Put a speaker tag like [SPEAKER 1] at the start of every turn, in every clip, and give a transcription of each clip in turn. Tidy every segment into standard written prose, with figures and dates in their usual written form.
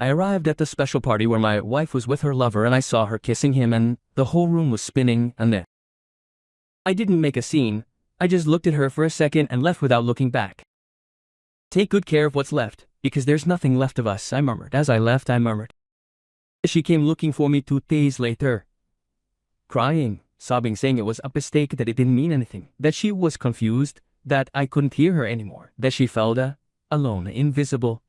[SPEAKER 1] I arrived at the special party where my wife was with her lover and I saw her kissing him and the whole room was spinning and then I didn't make a scene, I just looked at her for a second and left without looking back. Take good care of what's left, because there's nothing left of us, I murmured. As I left, I murmured. She came looking for me 2 days later. Crying, sobbing, saying it was a mistake, that it didn't mean anything, that she was confused, that I couldn't hear her anymore, that she felt alone, invisible.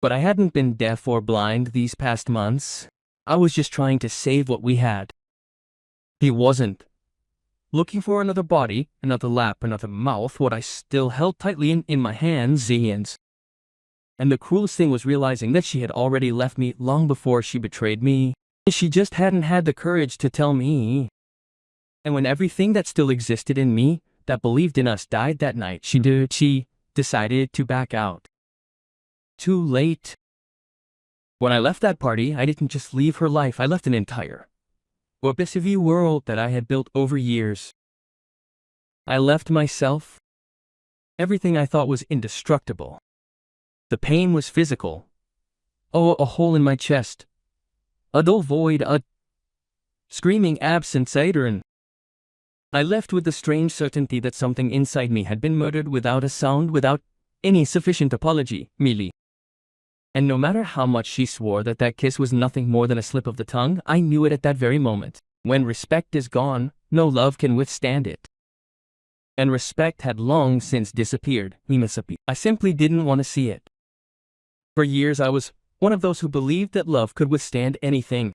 [SPEAKER 1] But I hadn't been deaf or blind these past months. I was just trying to save what we had. He wasn't. Looking for another body, another lap, another mouth, what I still held tightly in my hands. And the cruelest thing was realizing that she had already left me long before she betrayed me. She just hadn't had the courage to tell me. And when everything that still existed in me, that believed in us, died that night, she decided to back out. Too late. When I left that party, I didn't just leave her life, I left an entire obsessive world that I had built over years. I left myself. Everything I thought was indestructible. The pain was physical. Oh, a hole in my chest. A dull void, a screaming absence. I left with the strange certainty that something inside me had been murdered without a sound, without any sufficient apology, merely. And no matter how much she swore that that kiss was nothing more than a slip of the tongue, I knew it at that very moment. When respect is gone, no love can withstand it. And respect had long since disappeared. I simply didn't want to see it. For years I was one of those who believed that love could withstand anything.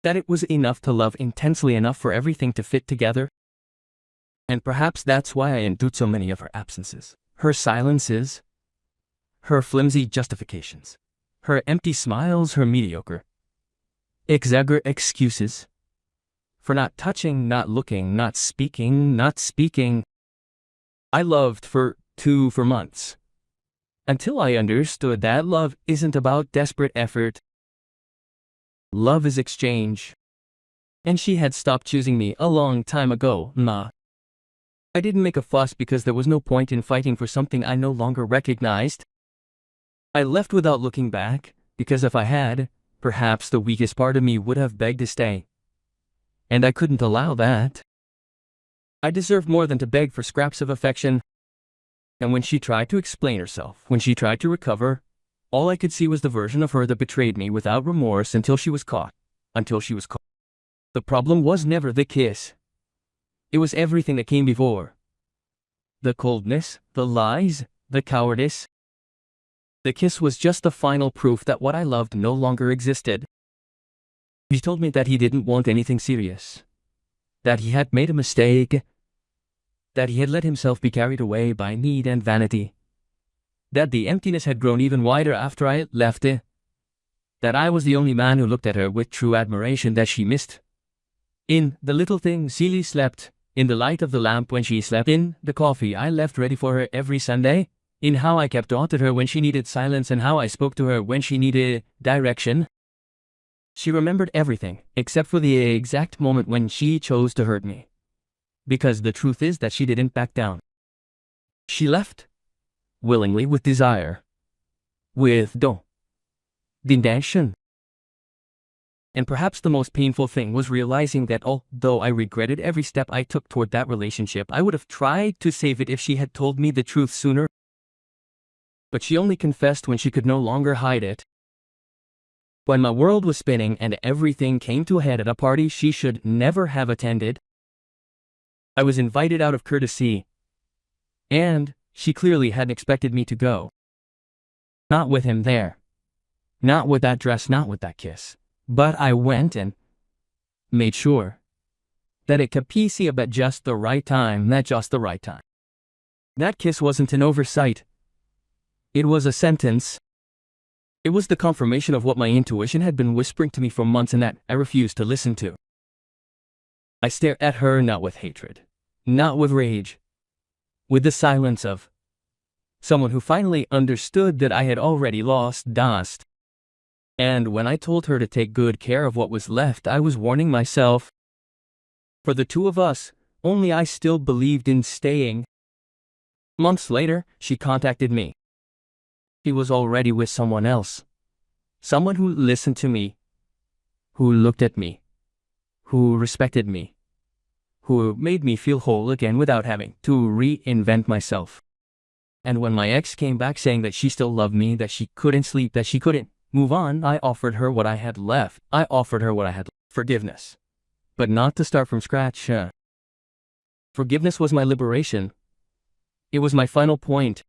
[SPEAKER 1] That it was enough to love intensely enough for everything to fit together. And perhaps that's why I endured so many of her absences, her silences, her flimsy justifications, her empty smiles, her mediocre, exaggerate excuses for not touching, not looking, not speaking. I loved for months, until I understood that love isn't about desperate effort. Love is exchange. And she had stopped choosing me a long time ago. I didn't make a fuss because there was no point in fighting for something I no longer recognized. I left without looking back, because if I had, perhaps the weakest part of me would have begged to stay. And I couldn't allow that. I deserved more than to beg for scraps of affection. And when she tried to explain herself, when she tried to recover, all I could see was the version of her that betrayed me without remorse until she was caught. The problem was never the kiss. It was everything that came before. The coldness, the lies, the cowardice. The kiss was just the final proof that what I loved no longer existed. He told me that he didn't want anything serious, that he had made a mistake, that he had let himself be carried away by need and vanity, that the emptiness had grown even wider after I had left it, that I was the only man who looked at her with true admiration, that she missed in the little things. She slept in the light of the lamp when she slept, in the coffee I left ready for her every Sunday, in how I kept on to her when she needed silence and how I spoke to her when she needed direction. She remembered everything, except for the exact moment when she chose to hurt me. Because the truth is that she didn't back down. She left, willingly, with desire, with intention. And perhaps the most painful thing was realizing that although I regretted every step I took toward that relationship, I would have tried to save it if she had told me the truth sooner. But she only confessed when she could no longer hide it. When my world was spinning and everything came to a head at a party she should never have attended. I was invited out of courtesy, and she clearly hadn't expected me to go. Not with him there. Not with that dress, not with that kiss. But I went and made sure that it capicia at just the right time, That kiss wasn't an oversight. It was a sentence. It was the confirmation of what my intuition had been whispering to me for months and that I refused to listen to. I stared at her not with hatred, not with rage, with the silence of someone who finally understood that I had already lost dust. And when I told her to take good care of what was left, I was warning myself. For the two of us, only I still believed in staying. Months later, she contacted me. He was already with someone else. Someone who listened to me, who looked at me, who respected me, who made me feel whole again without having to reinvent myself. And when my ex came back saying that she still loved me, that she couldn't sleep, that she couldn't move on, I offered her what I had left. I offered her what I had: forgiveness. But not to start from scratch. Forgiveness was my liberation. It was my final point.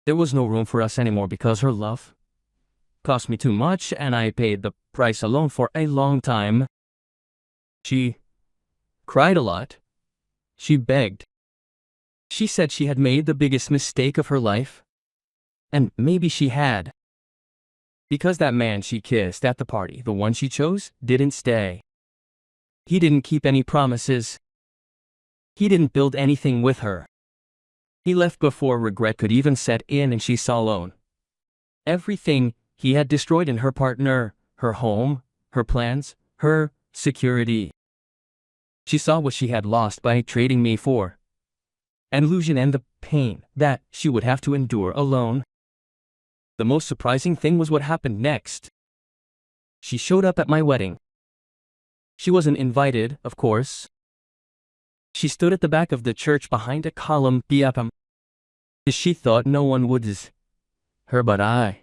[SPEAKER 1] There was no room for us anymore because her love cost me too much, and I paid the price alone for a long time. She cried a lot. She begged. She said she had made the biggest mistake of her life. And maybe she had. Because that man she kissed at the party, the one she chose, didn't stay. He didn't keep any promises. He didn't build anything with her. He left before regret could even set in, and she saw alone everything he had destroyed in her partner, her home, her plans, her security. She saw what she had lost by trading me for an illusion, and the pain that she would have to endure alone. The most surprising thing was what happened next. She showed up at my wedding. She wasn't invited, of course. She stood at the back of the church behind a column. She thought no one would see her, but I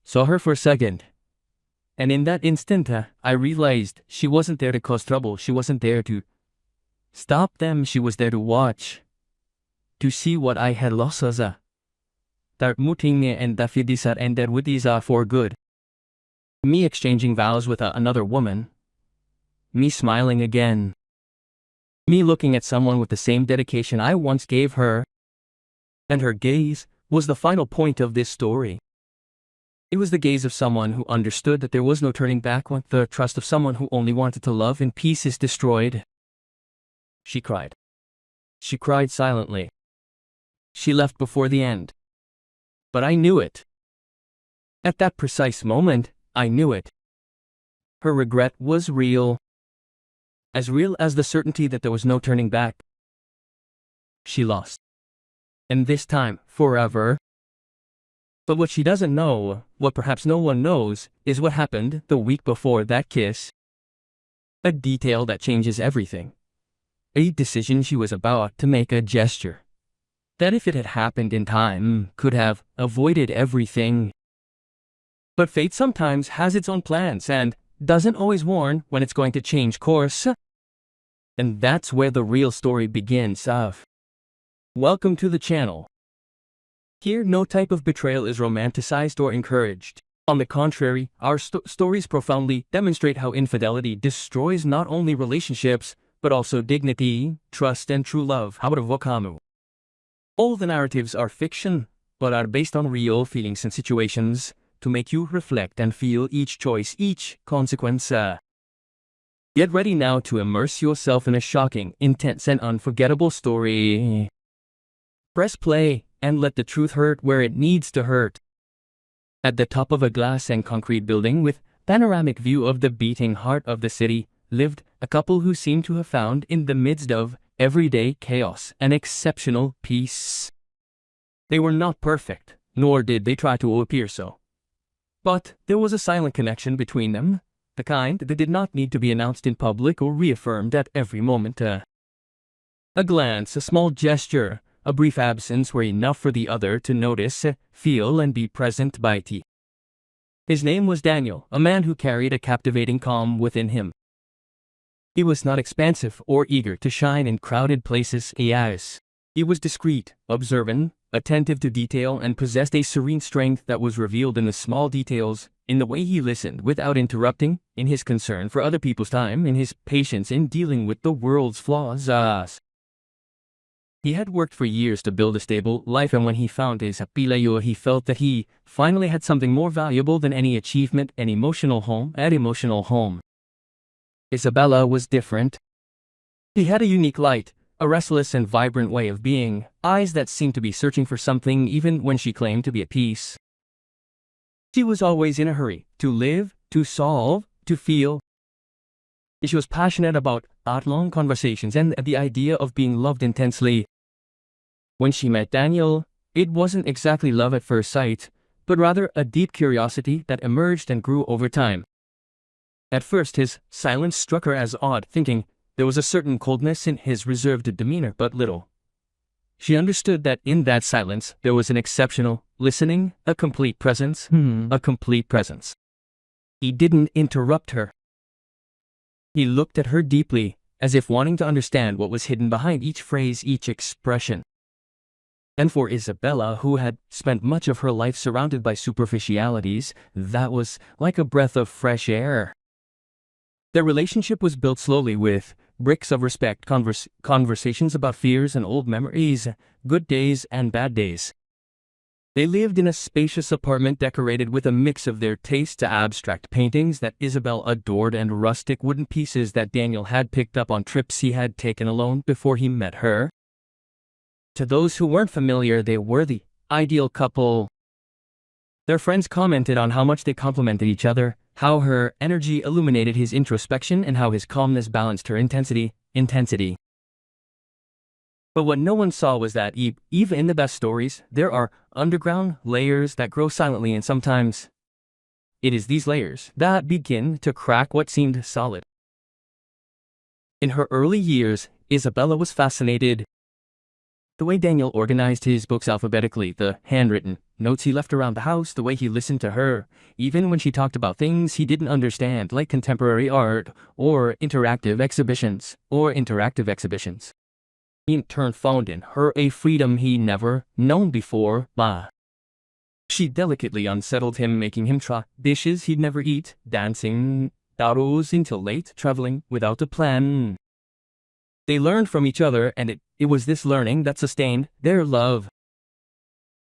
[SPEAKER 1] saw her for a second. And in that instant, I realized she wasn't there to cause trouble. She wasn't there to stop them. She was there to watch, to see what I had lost as a muting and the fidisar ended with these for good. Me exchanging vows with another woman. Me smiling again. Me looking at someone with the same dedication I once gave her. And her gaze was the final point of this story. It was the gaze of someone who understood that there was no turning back when the trust of someone who only wanted to love in peace is destroyed. She cried. She cried silently. She left before the end. But I knew it. At that precise moment, I knew it. Her regret was real. As real as the certainty that there was no turning back. She lost. And this time, forever. But what she doesn't know, what perhaps no one knows, is what happened the week before that kiss. A detail that changes everything. A decision she was about to make, a gesture that, if it had happened in time, could have avoided everything. But fate sometimes has its own plans and doesn't always warn when it's going to change course. And that's where the real story begins. Welcome to the channel. Here, no type of betrayal is romanticized or encouraged. On the contrary, our stories profoundly demonstrate how infidelity destroys not only relationships, but also dignity, trust, and true love. All the narratives are fiction, but are based on real feelings and situations to make you reflect and feel each choice, each consequence. Get ready now to immerse yourself in a shocking, intense, and unforgettable story. Press play and let the truth hurt where it needs to hurt. At the top of a glass and concrete building with panoramic view of the beating heart of the city lived a couple who seemed to have found in the midst of everyday chaos an exceptional peace. They were not perfect, nor did they try to appear so. But there was a silent connection between them, the kind that did not need to be announced in public or reaffirmed at every moment. A glance, a small gesture, a brief absence were enough for the other to notice, feel, and be present by tea. His name was Daniel, a man who carried a captivating calm within him. He was not expansive or eager to shine in crowded places. He was discreet, observant, attentive to detail, and possessed a serene strength that was revealed in the small details, in the way he listened without interrupting, in his concern for other people's time, in his patience in dealing with the world's flaws. He had worked for years to build a stable life, and when he found his apilayo, he felt that he finally had something more valuable than any achievement, an emotional home. Isabella was different. He had a unique light, a restless and vibrant way of being, eyes that seemed to be searching for something even when she claimed to be at peace. She was always in a hurry, to live, to solve, to feel. She was passionate about long conversations and the idea of being loved intensely. When she met Daniel, It wasn't exactly love at first sight, but rather a deep curiosity that emerged and grew over time. At first his silence struck her as odd, thinking there was a certain coldness in his reserved demeanor, but little. She understood that in that silence there was an exceptional listening, a complete presence, a complete presence. He didn't interrupt her. He looked at her deeply, as if wanting to understand what was hidden behind each phrase, each expression. And for Isabella, who had spent much of her life surrounded by superficialities, that was like a breath of fresh air. Their relationship was built slowly with bricks of respect, conversations about fears and old memories, good days and bad days. They lived in a spacious apartment decorated with a mix of their taste, abstract paintings that Isabel adored and rustic wooden pieces that Daniel had picked up on trips he had taken alone before he met her. To those who weren't familiar, they were the ideal couple. Their friends commented on how much they complemented each other, how her energy illuminated his introspection, and how his calmness balanced her intensity. But what no one saw was that, even in the best stories, there are underground layers that grow silently, and sometimes it is these layers that begin to crack what seemed solid. In her early years, Isabella was fascinated. The way Daniel organized his books alphabetically, the handwritten notes he left around the house, the way he listened to her, even when she talked about things he didn't understand, like contemporary art or interactive exhibitions. He in turn found in her a freedom he never known before. She delicately unsettled him, making him try dishes he'd never eat, dancing outdoors until late, traveling without a plan. They learned from each other, and it was this learning that sustained their love.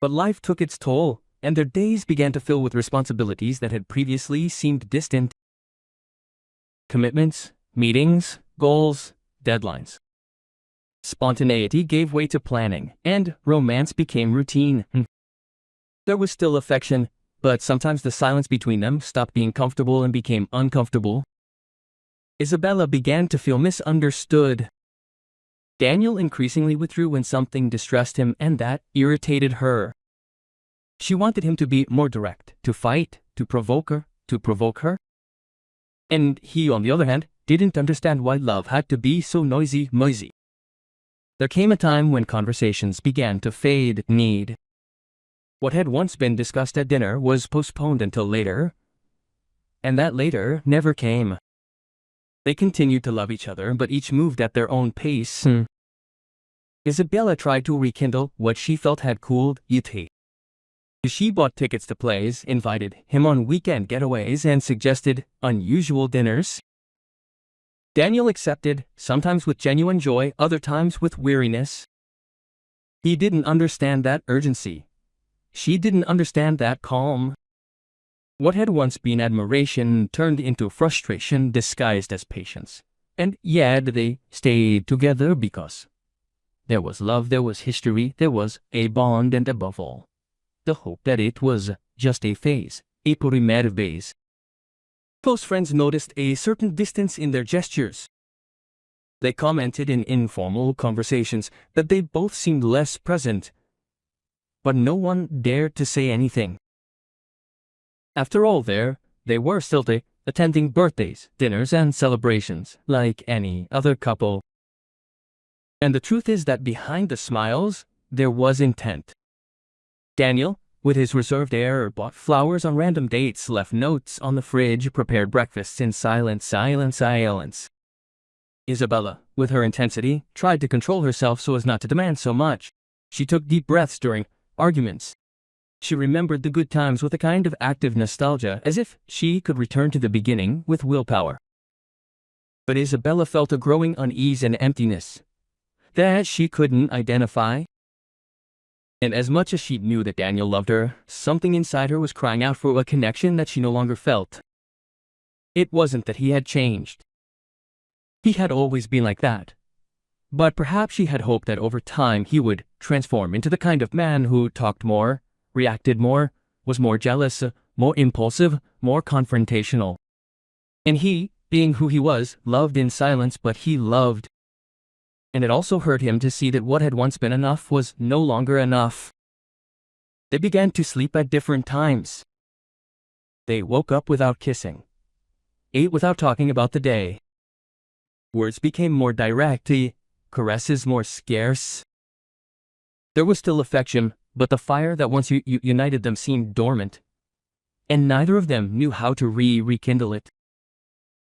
[SPEAKER 1] But life took its toll, and their days began to fill with responsibilities that had previously seemed distant. Commitments, meetings, goals, deadlines. Spontaneity gave way to planning, and romance became routine. There was still affection, but sometimes the silence between them stopped being comfortable and became uncomfortable. Isabella began to feel misunderstood. Daniel increasingly withdrew when something distressed him, and that irritated her. She wanted him to be more direct, to fight, to provoke her. And he, on the other hand, didn't understand why love had to be so noisy. There came a time when conversations began to fade. What had once been discussed at dinner was postponed until later, and that later never came. They continued to love each other, but each moved at their own pace. Isabella tried to rekindle what she felt had cooled. She bought tickets to plays, invited him on weekend getaways, and suggested unusual dinners. Daniel accepted, sometimes with genuine joy, other times with weariness. He didn't understand that urgency. She didn't understand that calm. What had once been admiration turned into frustration disguised as patience. And yet they stayed together because there was love, there was history, there was a bond, and above all, the hope that it was just a phase, a primer phase. Close friends noticed a certain distance in their gestures. They commented in informal conversations that they both seemed less present, but no one dared to say anything. After all, they were still attending birthdays, dinners, and celebrations, like any other couple. And the truth is that behind the smiles, there was intent. Daniel, with his reserved air, bought flowers on random dates, left notes on the fridge, prepared breakfasts in silence. Isabella, with her intensity, tried to control herself so as not to demand so much. She took deep breaths during arguments. She remembered the good times with a kind of active nostalgia, as if she could return to the beginning with willpower. But Isabella felt a growing unease and emptiness that she couldn't identify. And as much as she knew that Daniel loved her, something inside her was crying out for a connection that she no longer felt. It wasn't that he had changed. He had always been like that. But perhaps she had hoped that over time he would transform into the kind of man who talked more, reacted more, was more jealous, more impulsive, more confrontational. And he, being who he was, loved in silence, but he loved. And it also hurt him to see that what had once been enough was no longer enough. They began to sleep at different times. They woke up without kissing, ate without talking about the day. Words became more direct, caresses more scarce. There was still affection, but the fire that once united them seemed dormant, and neither of them knew how to rekindle it.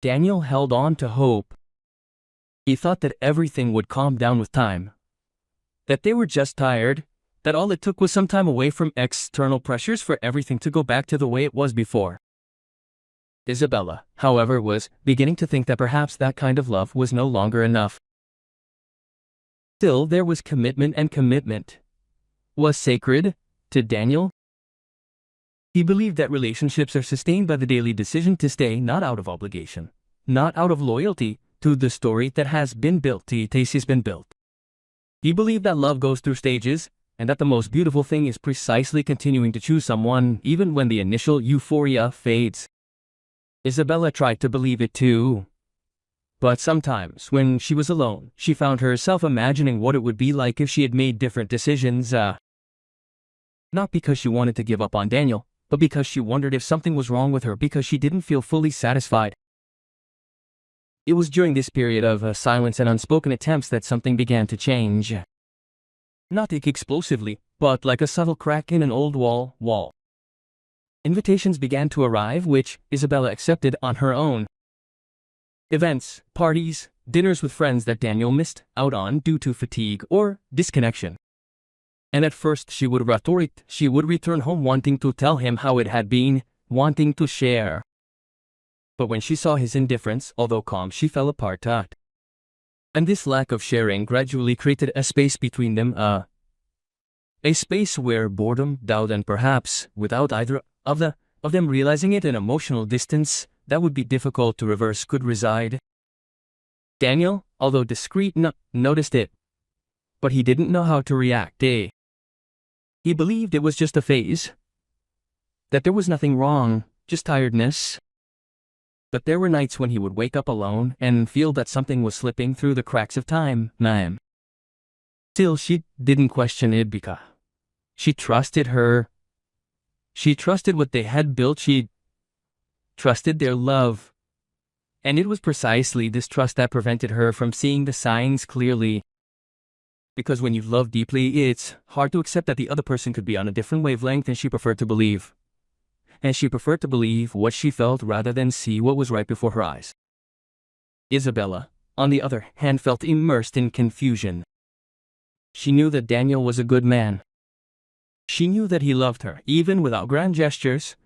[SPEAKER 1] Daniel held on to hope. He thought that everything would calm down with time, that they were just tired, that all it took was some time away from external pressures for everything to go back to the way it was before. Isabella, however, was beginning to think that perhaps that kind of love was no longer enough. Still, there was commitment, and commitment was sacred to Daniel. He believed that relationships are sustained by the daily decision to stay, not out of obligation, not out of loyalty to the story that has been built. He believed that love goes through stages, and that the most beautiful thing is precisely continuing to choose someone even when the initial euphoria fades. Isabella tried to believe it too. But sometimes, when she was alone, she found herself imagining what it would be like if she had made different decisions. Not because she wanted to give up on Daniel, but because she wondered if something was wrong with her, because she didn't feel fully satisfied. It was during this period of silence and unspoken attempts that something began to change. Not explosively, but like a subtle crack in an old wall. Invitations began to arrive, which Isabella accepted on her own. Events, parties, dinners with friends that Daniel missed out on due to fatigue or disconnection. And at first she would return home wanting to tell him how it had been, wanting to share. But when she saw his indifference, although calm, she fell apart. And this lack of sharing gradually created a space between them, a space where boredom, doubt, and perhaps, without either of them realizing it, an emotional distance that would be difficult to reverse could reside. Daniel, although discreet, noticed it, but he didn't know how to react. He believed it was just a phase, that there was nothing wrong, just tiredness. But there were nights when he would wake up alone and feel that something was slipping through the cracks of time. Still, she didn't question it because she trusted her. She trusted what they had built. She trusted their love. And it was precisely this trust that prevented her from seeing the signs clearly. Because when you love deeply, it's hard to accept that the other person could be on a different wavelength, and she preferred to believe. And she preferred to believe what she felt rather than see what was right before her eyes. Isabella, on the other hand, felt immersed in confusion. She knew that Daniel was a good man. She knew that he loved her, even without grand gestures.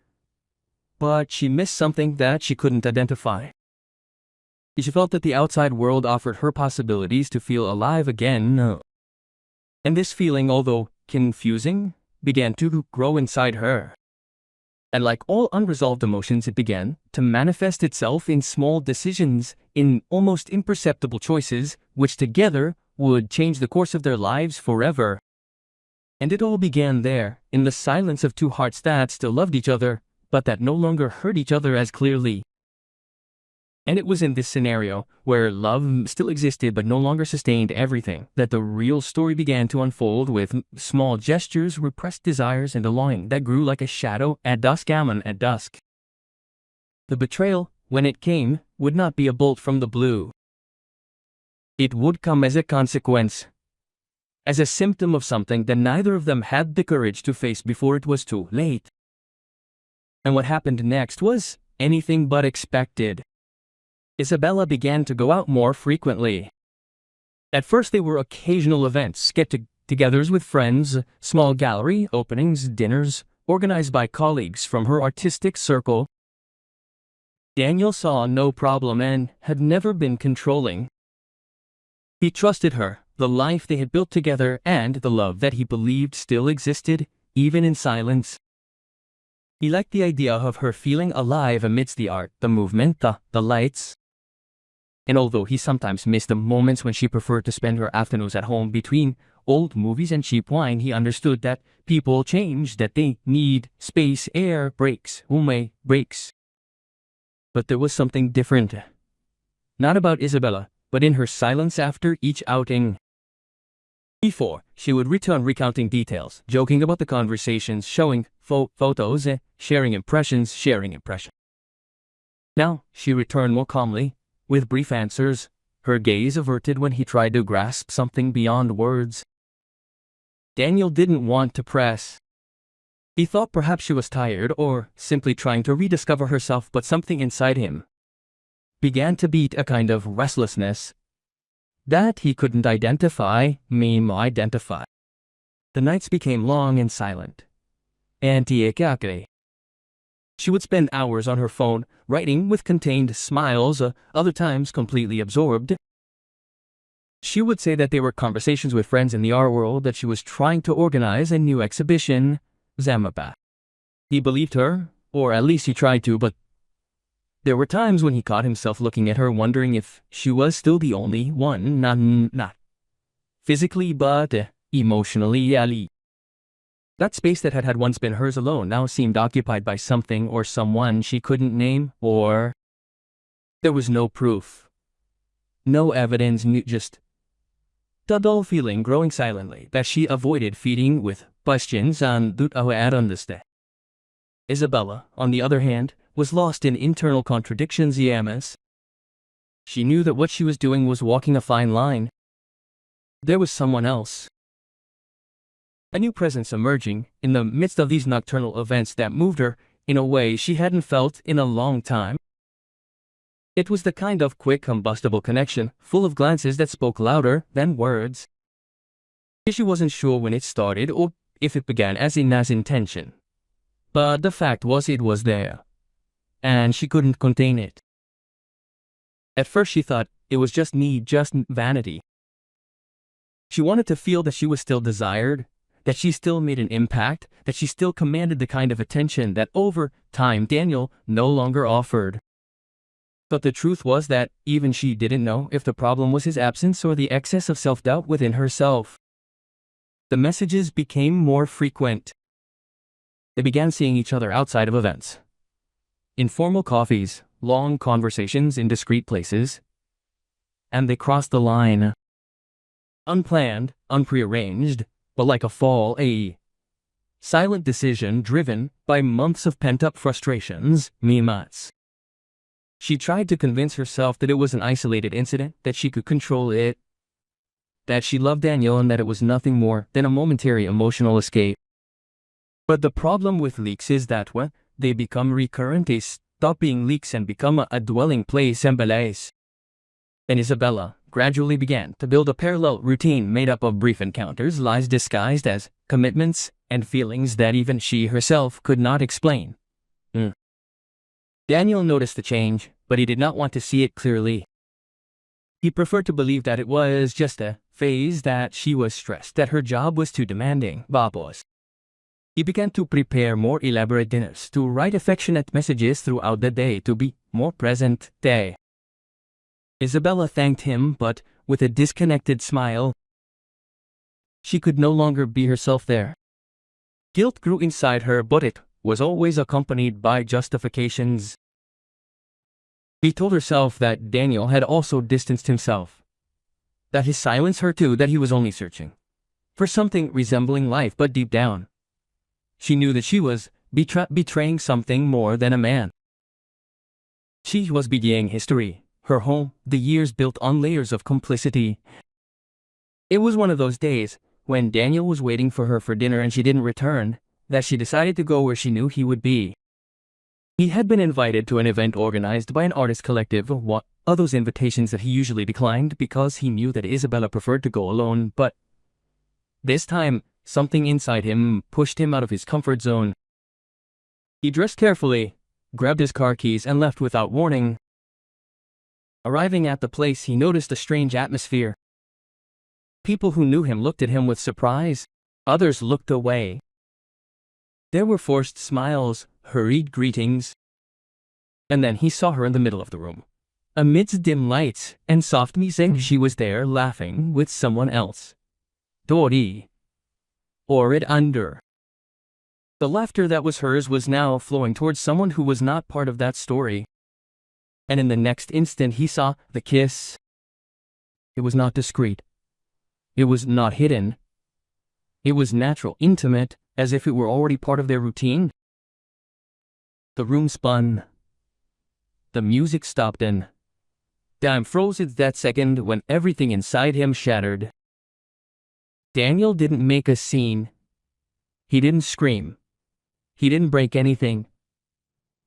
[SPEAKER 1] But she missed something that she couldn't identify. She felt that the outside world offered her possibilities to feel alive again. And this feeling, although confusing, began to grow inside her. And like all unresolved emotions, it began to manifest itself in small decisions, in almost imperceptible choices, which together would change the course of their lives forever. And it all began there, in the silence of two hearts that still loved each other, but that no longer heard each other as clearly. And it was in this scenario, where love still existed but no longer sustained everything, that the real story began to unfold, with small gestures, repressed desires, and a longing that grew like a shadow at dusk. At dusk. The betrayal, when it came, would not be a bolt from the blue. It would come as a consequence, as a symptom of something that neither of them had the courage to face before it was too late. And what happened next was anything but expected. Isabella began to go out more frequently. At first they were occasional events, get-togethers with friends, small gallery openings, dinners, organized by colleagues from her artistic circle. Daniel saw no problem and had never been controlling. He trusted her, the life they had built together, and the love that he believed still existed, even in silence. He liked the idea of her feeling alive amidst the art, the movement, the lights. And although he sometimes missed the moments when she preferred to spend her afternoons at home between old movies and cheap wine, he understood that people change, that they need space, air, breaks. But there was something different. Not about Isabella, but in her silence after each outing. Before, she would return recounting details, joking about the conversations, showing photos, sharing impressions. Now, she returned more calmly, with brief answers, her gaze averted when he tried to grasp something beyond words. Daniel didn't want to press. He thought perhaps she was tired or simply trying to rediscover herself, but something inside him began to beat, a kind of restlessness that he couldn't identify. The nights became long and silent. She would spend hours on her phone, writing with contained smiles, other times completely absorbed. She would say that they were conversations with friends in the art world, that she was trying to organize a new exhibition. He believed her, or at least he tried to, but there were times when he caught himself looking at her, wondering if she was still the only one, not physically but emotionally. That space that had once been hers alone now seemed occupied by something or someone she couldn't name, or there was no proof, no evidence, just the dull feeling growing silently that she avoided feeding with questions and understand. Isabella, on the other hand, was lost in internal contradictions. She knew that what she was doing was walking a fine line. There was someone else, a new presence emerging in the midst of these nocturnal events that moved her in a way she hadn't felt in a long time. It was the kind of quick, combustible connection, full of glances that spoke louder than words. She wasn't sure when it started or if it began as intention. But the fact was, it was there, and she couldn't contain it. At first she thought it was just vanity. She wanted to feel that she was still desired, that she still made an impact, that she still commanded the kind of attention that over time Daniel no longer offered. But the truth was that even she didn't know if the problem was his absence or the excess of self-doubt within herself. The messages became more frequent. They began seeing each other outside of events. Informal coffees, long conversations in discreet places. And they crossed the line. Unplanned, unprearranged, but like a fall, a silent decision driven by months of pent-up frustrations. She tried to convince herself that it was an isolated incident, that she could control it, that she loved Daniel and that it was nothing more than a momentary emotional escape. But the problem with leaks is that when they become recurrent, they stop being leaks and become a dwelling place. And Isabella gradually began to build a parallel routine made up of brief encounters, lies disguised as commitments, and feelings that even she herself could not explain. Daniel noticed the change, but he did not want to see it clearly. He preferred to believe that it was just a phase, that she was stressed, that her job was too demanding. He began to prepare more elaborate dinners, to write affectionate messages throughout the day, to be more present. Isabella thanked him, but with a disconnected smile. She could no longer be herself there. Guilt grew inside her, but it was always accompanied by justifications. She told herself that Daniel had also distanced himself, that his silence hurt too, that he was only searching for something resembling life, but deep down, she knew that she was betraying something more than a man. She was betraying history, her home, the years built on layers of complicity. It was one of those days, when Daniel was waiting for her for dinner and she didn't return, that she decided to go where she knew he would be. He had been invited to an event organized by an artist collective, all those invitations that he usually declined because he knew that Isabella preferred to go alone, but this time, something inside him pushed him out of his comfort zone. He dressed carefully, grabbed his car keys and left without warning. Arriving at the place, he noticed a strange atmosphere. People who knew him looked at him with surprise. Others looked away. There were forced smiles, hurried greetings. And then he saw her in the middle of the room. Amidst dim lights and soft music, she was there laughing with someone else. Dori. Or it under. The laughter that was hers was now flowing towards someone who was not part of that story. And in the next instant he saw the kiss. It was not discreet. It was not hidden. It was natural, intimate, as if it were already part of their routine. The room spun. The music stopped and time froze at that second when everything inside him shattered. Daniel didn't make a scene. He didn't scream. He didn't break anything.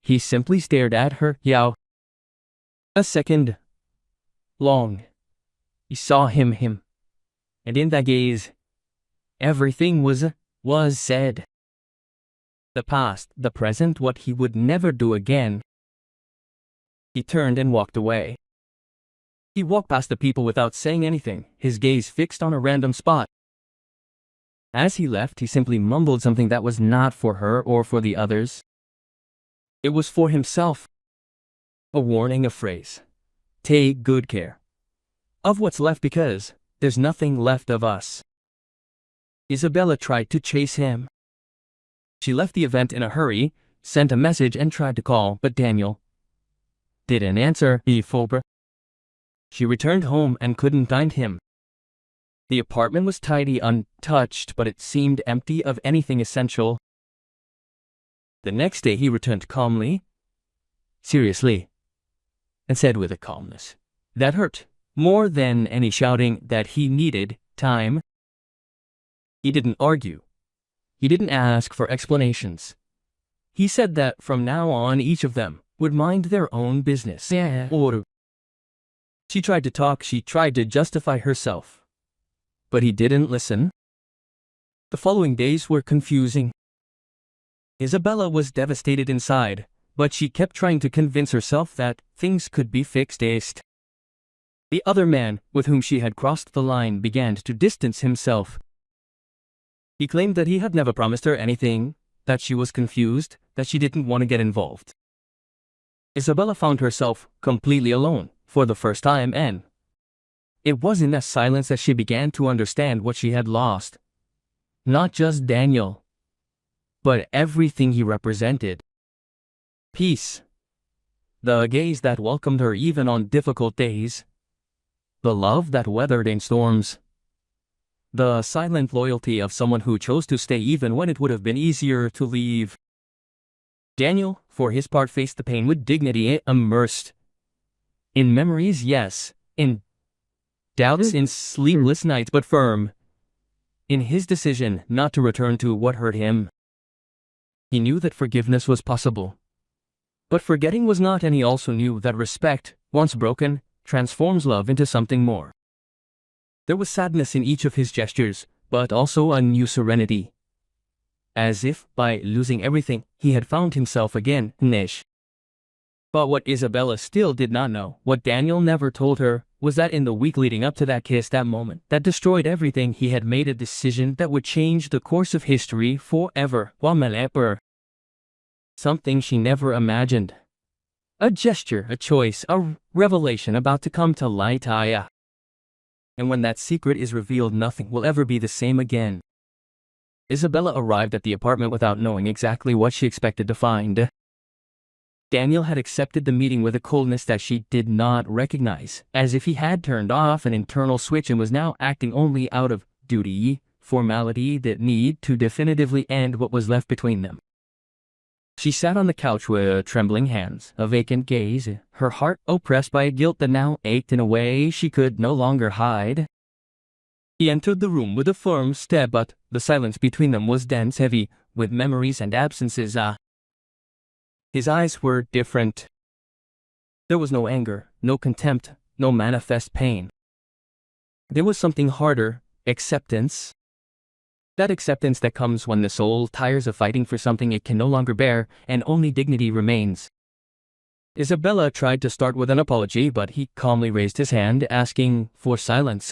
[SPEAKER 1] He simply stared at her, Yao. A second. Long. He saw him. And in that gaze, everything was said. The past, the present, what he would never do again. He turned and walked away. He walked past the people without saying anything, his gaze fixed on a random spot. As he left, he simply mumbled something that was not for her or for the others. It was for himself. A warning, a phrase. Take good care of what's left because there's nothing left of us. Isabella tried to chase him. She left the event in a hurry, sent a message and tried to call, but Daniel didn't answer. She returned home and couldn't find him. The apartment was tidy, untouched, but it seemed empty of anything essential. The next day he returned calmly, seriously, and said with a calmness that hurt more than any shouting that he needed time. He didn't argue. He didn't ask for explanations. He said that from now on each of them would mind their own business. She tried to talk, she tried to justify herself. But he didn't listen. The following days were confusing. Isabella was devastated inside, but she kept trying to convince herself that things could be fixed. The other man, with whom she had crossed the line, began to distance himself. He claimed that he had never promised her anything, that she was confused, that she didn't want to get involved. Isabella found herself completely alone for the first time, and it was in that silence that she began to understand what she had lost. Not just Daniel, but everything he represented. Peace. The gaze that welcomed her even on difficult days. The love that weathered in storms. The silent loyalty of someone who chose to stay even when it would have been easier to leave. Daniel, for his part, faced the pain with dignity, immersed in memories, yes, in doubts, in sleepless nights, but firm in his decision not to return to what hurt him. He knew that forgiveness was possible, but forgetting was not, and he also knew that respect, once broken, transforms love into something more. There was sadness in each of his gestures, but also a new serenity. As if, by losing everything, he had found himself again, niche. But what Isabella still did not know, what Daniel never told her, was that in the week leading up to that kiss, that moment that destroyed everything, he had made a decision that would change the course of history forever. Something she never imagined. A gesture, a choice, a revelation about to come to light. And when that secret is revealed, nothing will ever be the same again. Isabella arrived at the apartment without knowing exactly what she expected to find. Daniel had accepted the meeting with a coldness that she did not recognize, as if he had turned off an internal switch and was now acting only out of duty, formality, the need to definitively end what was left between them. She sat on the couch with trembling hands, a vacant gaze, her heart oppressed by a guilt that now ached in a way she could no longer hide. He entered the room with a firm step, but the silence between them was dense, heavy, with memories and absences. His eyes were different. There was no anger, no contempt, no manifest pain. There was something harder, acceptance. That acceptance that comes when the soul tires of fighting for something it can no longer bear, and only dignity remains. Isabella tried to start with an apology, but he calmly raised his hand, asking for silence.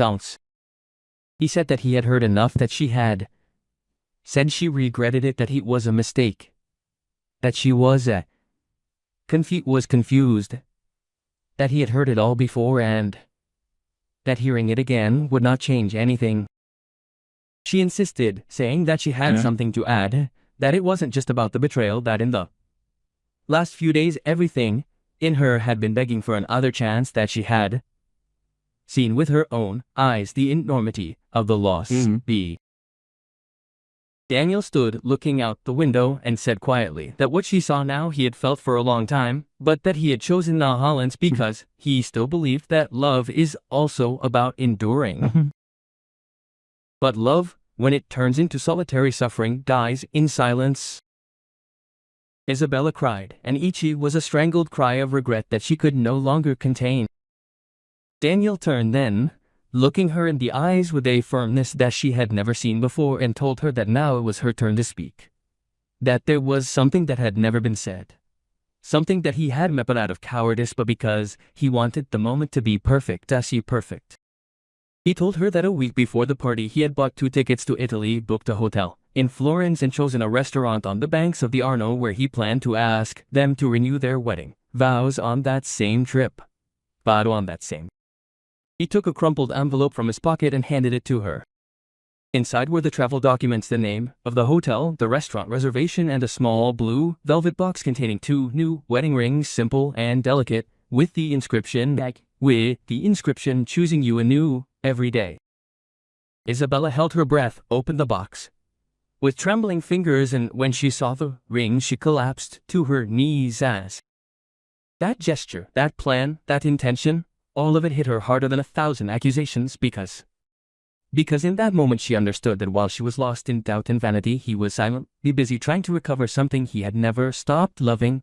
[SPEAKER 1] He said that he had heard enough, that she had said she regretted it, that it was a mistake, that she was confused, that he had heard it all before, and that hearing it again would not change anything. She insisted, saying that she had something to add, that it wasn't just about the betrayal, that in the last few days everything in her had been begging for another chance, that she had seen with her own eyes the enormity of the loss. Daniel stood looking out the window and said quietly that what she saw now he had felt for a long time, but that he had chosen the Hollands because he still believed that love is also about enduring. But love, when it turns into solitary suffering, dies in silence. Isabella cried, and Ichi was a strangled cry of regret that she could no longer contain. Daniel turned then, looking her in the eyes with a firmness that she had never seen before, and told her that now it was her turn to speak. That there was something that had never been said. Something that he hadn't but out of cowardice, but because he wanted the moment to be perfect. He told her that a week before the party he had bought 2 tickets to Italy, booked a hotel in Florence, and chosen a restaurant on the banks of the Arno where he planned to ask them to renew their wedding vows on that same trip. He took a crumpled envelope from his pocket and handed it to her. Inside were the travel documents, the name of the hotel, the restaurant reservation, and a small blue velvet box containing 2 new wedding rings, simple and delicate, with the inscription, choosing you anew every day. Isabella held her breath, opened the box with trembling fingers, and when she saw the ring she collapsed to her knees as that gesture, that plan, that intention, all of it hit her harder than 1,000 accusations, because in that moment she understood that while she was lost in doubt and vanity, he was silently busy trying to recover something he had never stopped loving.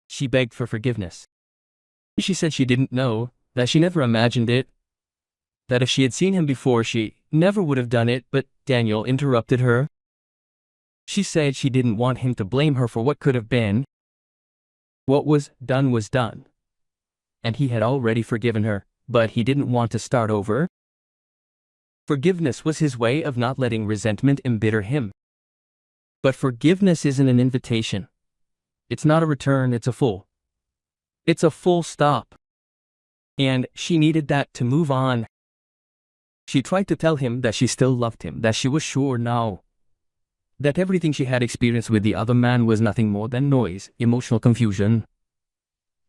[SPEAKER 1] She begged for forgiveness. She said she didn't know, that she never imagined it, that if she had seen him before she never would have done it, but Daniel interrupted her. She said she didn't want him to blame her for what could have been. What was done, and he had already forgiven her, but he didn't want to start over. Forgiveness was his way of not letting resentment embitter him. But forgiveness isn't an invitation. It's not a return, it's a full stop. And she needed that to move on. She tried to tell him that she still loved him, that she was sure now that everything she had experienced with the other man was nothing more than noise, emotional confusion.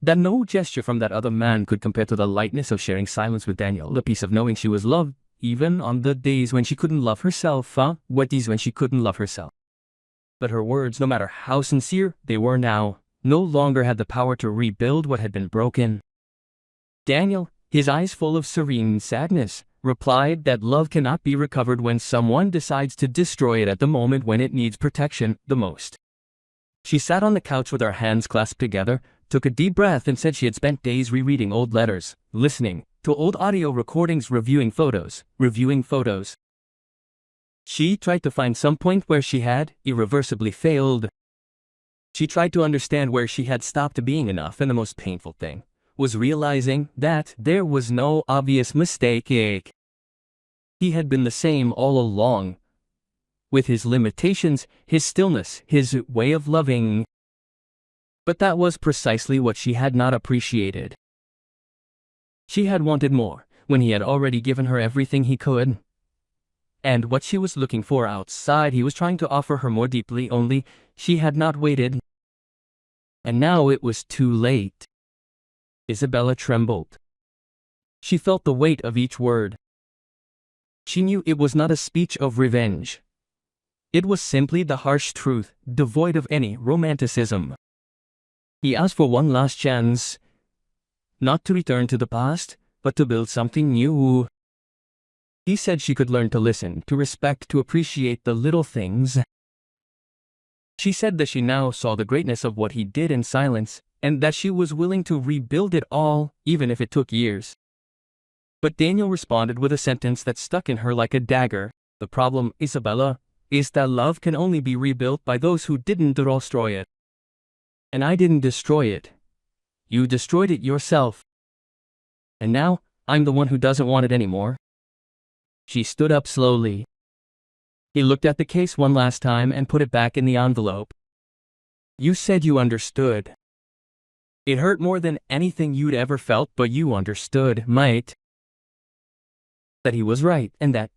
[SPEAKER 1] That no gesture from that other man could compare to the lightness of sharing silence with Daniel, the peace of knowing she was loved, even on the days when she couldn't love herself. When she couldn't love herself. But her words, no matter how sincere they were now, no longer had the power to rebuild what had been broken. Daniel, his eyes full of serene sadness, replied that love cannot be recovered when someone decides to destroy it at the moment when it needs protection the most. She sat on the couch with her hands clasped together, took a deep breath, and said she had spent days rereading old letters, listening to old audio recordings, reviewing photos. She tried to find some point where she had irreversibly failed. She tried to understand where she had stopped being enough, and the most painful thing was realizing that there was no obvious mistake. He had been the same all along, with his limitations, his stillness, his way of loving. But that was precisely what she had not appreciated. She had wanted more, when he had already given her everything he could. And what she was looking for outside, he was trying to offer her more deeply, only she had not waited. And now it was too late. Isabella trembled. She felt the weight of each word. She knew it was not a speech of revenge. It was simply the harsh truth, devoid of any romanticism. He asked for one last chance, not to return to the past, but to build something new. He said she could learn to listen, to respect, to appreciate the little things. She said that she now saw the greatness of what he did in silence, and that she was willing to rebuild it all, even if it took years. But Daniel responded with a sentence that stuck in her like a dagger. The problem, Isabella, is that love can only be rebuilt by those who didn't destroy it. And I didn't destroy it. You destroyed it yourself. And now, I'm the one who doesn't want it anymore. She stood up slowly. He looked at the case one last time and put it back in the envelope. You said you understood. It hurt more than anything you'd ever felt, but you understood, mate. That he was right, and that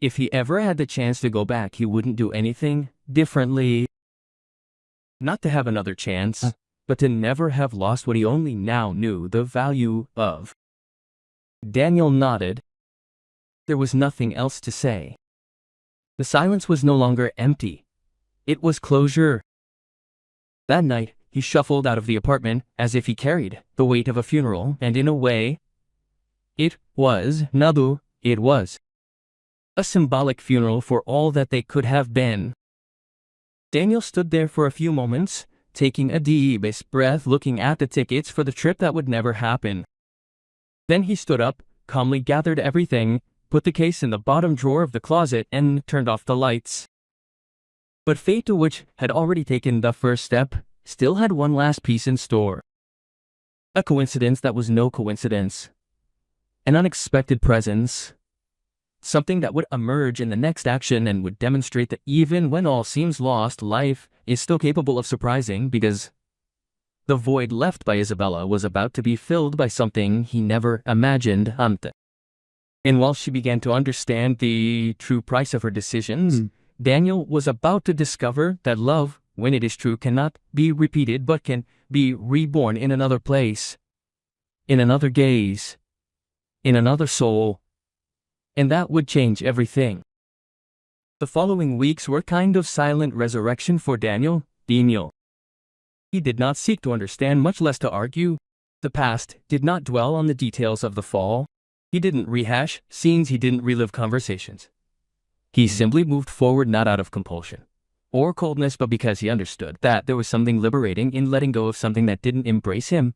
[SPEAKER 1] if he ever had the chance to go back, he wouldn't do anything differently. Not to have another chance, but to never have lost what he only now knew the value of. Daniel nodded. There was nothing else to say. The silence was no longer empty. It was closure. That night, he shuffled out of the apartment as if he carried the weight of a funeral, and in a way, it was a symbolic funeral for all that they could have been. Daniel stood there for a few moments, taking a deep breath, looking at the tickets for the trip that would never happen. Then he stood up, calmly gathered everything, put the case in the bottom drawer of the closet, and turned off the lights. But fate, which had already taken the first step, still had one last piece in store. A coincidence that was no coincidence. An unexpected presence. Something that would emerge in the next action and would demonstrate that even when all seems lost, life is still capable of surprising, because the void left by Isabella was about to be filled by something he never imagined, amante. And while she began to understand the true price of her decisions, Daniel was about to discover that love, when it is true, cannot be repeated but can be reborn in another place, in another gaze, in another soul. And that would change everything. The following weeks were kind of silent resurrection for Daniel. He did not seek to understand, much less to argue. The past did not dwell on the details of the fall. He didn't rehash scenes, he didn't relive conversations. He simply moved forward, not out of compulsion or coldness, but because he understood that there was something liberating in letting go of something that didn't embrace him,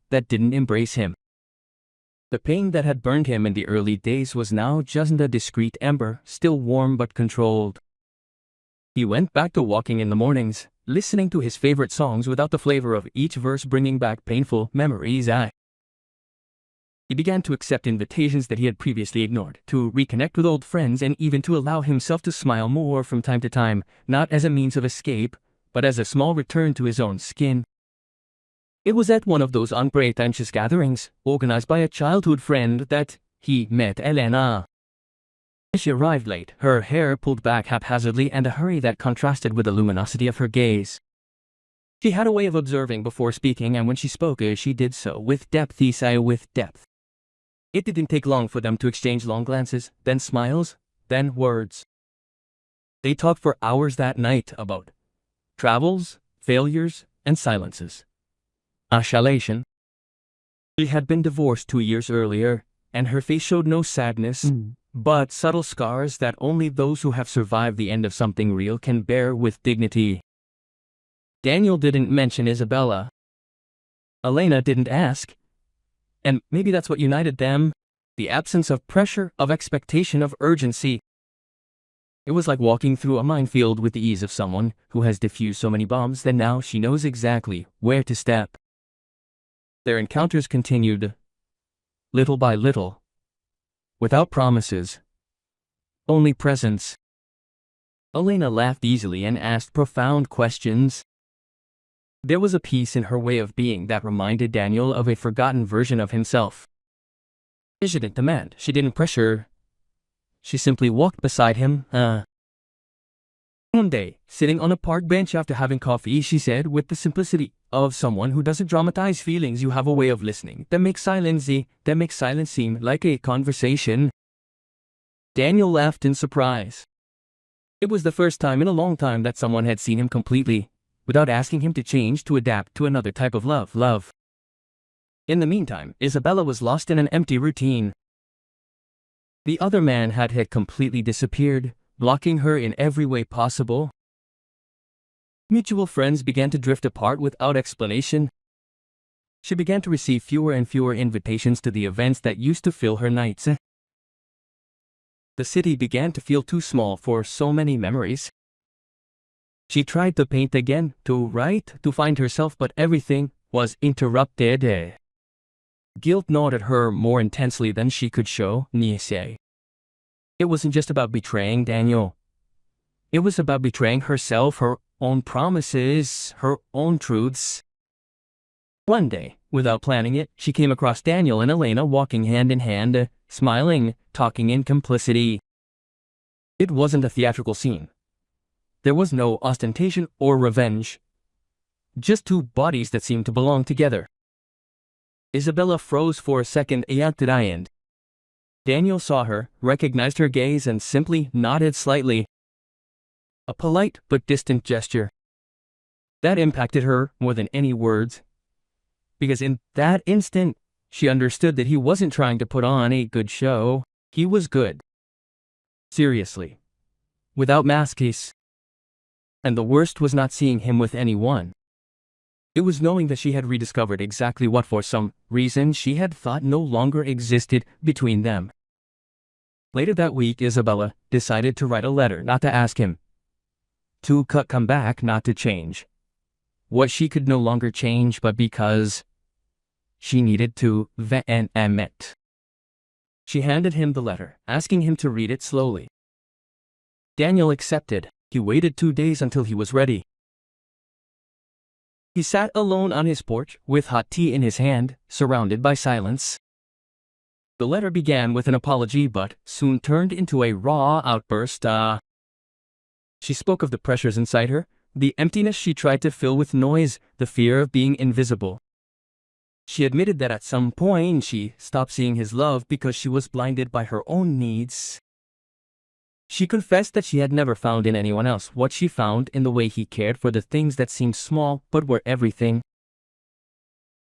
[SPEAKER 1] The pain that had burned him in the early days was now just a discreet ember, still warm but controlled. He went back to walking in the mornings, listening to his favorite songs without the flavor of each verse bringing back painful memories. He began to accept invitations that he had previously ignored, to reconnect with old friends, and even to allow himself to smile more from time to time, not as a means of escape, but as a small return to his own skin. It was at one of those unpretentious gatherings, organized by a childhood friend, that he met Elena. She arrived late, her hair pulled back haphazardly, and a hurry that contrasted with the luminosity of her gaze. She had a way of observing before speaking, and when she spoke, she did so with depth. It didn't take long for them to exchange long glances, then smiles, then words. They talked for hours that night about travels, failures, and silences. She had been divorced 2 years earlier, and her face showed no sadness, but subtle scars that only those who have survived the end of something real can bear with dignity. Daniel didn't mention Isabella. Elena didn't ask. And maybe that's what united them. The absence of pressure, of expectation, of urgency. It was like walking through a minefield with the ease of someone who has defused so many bombs that now she knows exactly where to step. Their encounters continued, little by little, without promises, only presence. Elena laughed easily and asked profound questions. There was a peace in her way of being that reminded Daniel of a forgotten version of himself. She didn't demand, she didn't pressure. She simply walked beside him. One day, sitting on a park bench after having coffee, she said, with the simplicity of someone who doesn't dramatize feelings, "You have a way of listening that makes silence seem like a conversation." Daniel laughed in surprise. It was the first time in a long time that someone had seen him completely, without asking him to change, to adapt to another type of love. In the meantime, Isabella was lost in an empty routine. The other man had completely disappeared, blocking her in every way possible. Mutual friends began to drift apart without explanation. She began to receive fewer and fewer invitations to the events that used to fill her nights. The city began to feel too small for so many memories. She tried to paint again, to write, to find herself, but everything was interrupted. Guilt gnawed at her more intensely than she could show. It wasn't just about betraying Daniel. It was about betraying herself, her own promises, her own truths. One day, without planning it, she came across Daniel and Elena walking hand in hand, smiling, talking in complicity. It wasn't a theatrical scene. There was no ostentation or revenge. Just two bodies that seemed to belong together. Isabella froze for a second, Daniel saw her, recognized her gaze, and simply nodded slightly. A polite but distant gesture. That impacted her more than any words, because in that instant, she understood that he wasn't trying to put on a good show. He was good. Seriously. Without masks. And the worst was not seeing him with anyone. It was knowing that she had rediscovered exactly what for some reason she had thought no longer existed between them. Later that week, Isabella decided to write a letter, not to ask him to come back, not to change what she could no longer change, but because she needed to vent. She handed him the letter, asking him to read it slowly. Daniel accepted. He waited 2 days until he was ready. He sat alone on his porch, with hot tea in his hand, surrounded by silence. The letter began with an apology but soon turned into a raw outburst. She spoke of the pressures inside her, the emptiness she tried to fill with noise, the fear of being invisible. She admitted that at some point she stopped seeing his love because she was blinded by her own needs. She confessed that she had never found in anyone else what she found in the way he cared for the things that seemed small but were everything.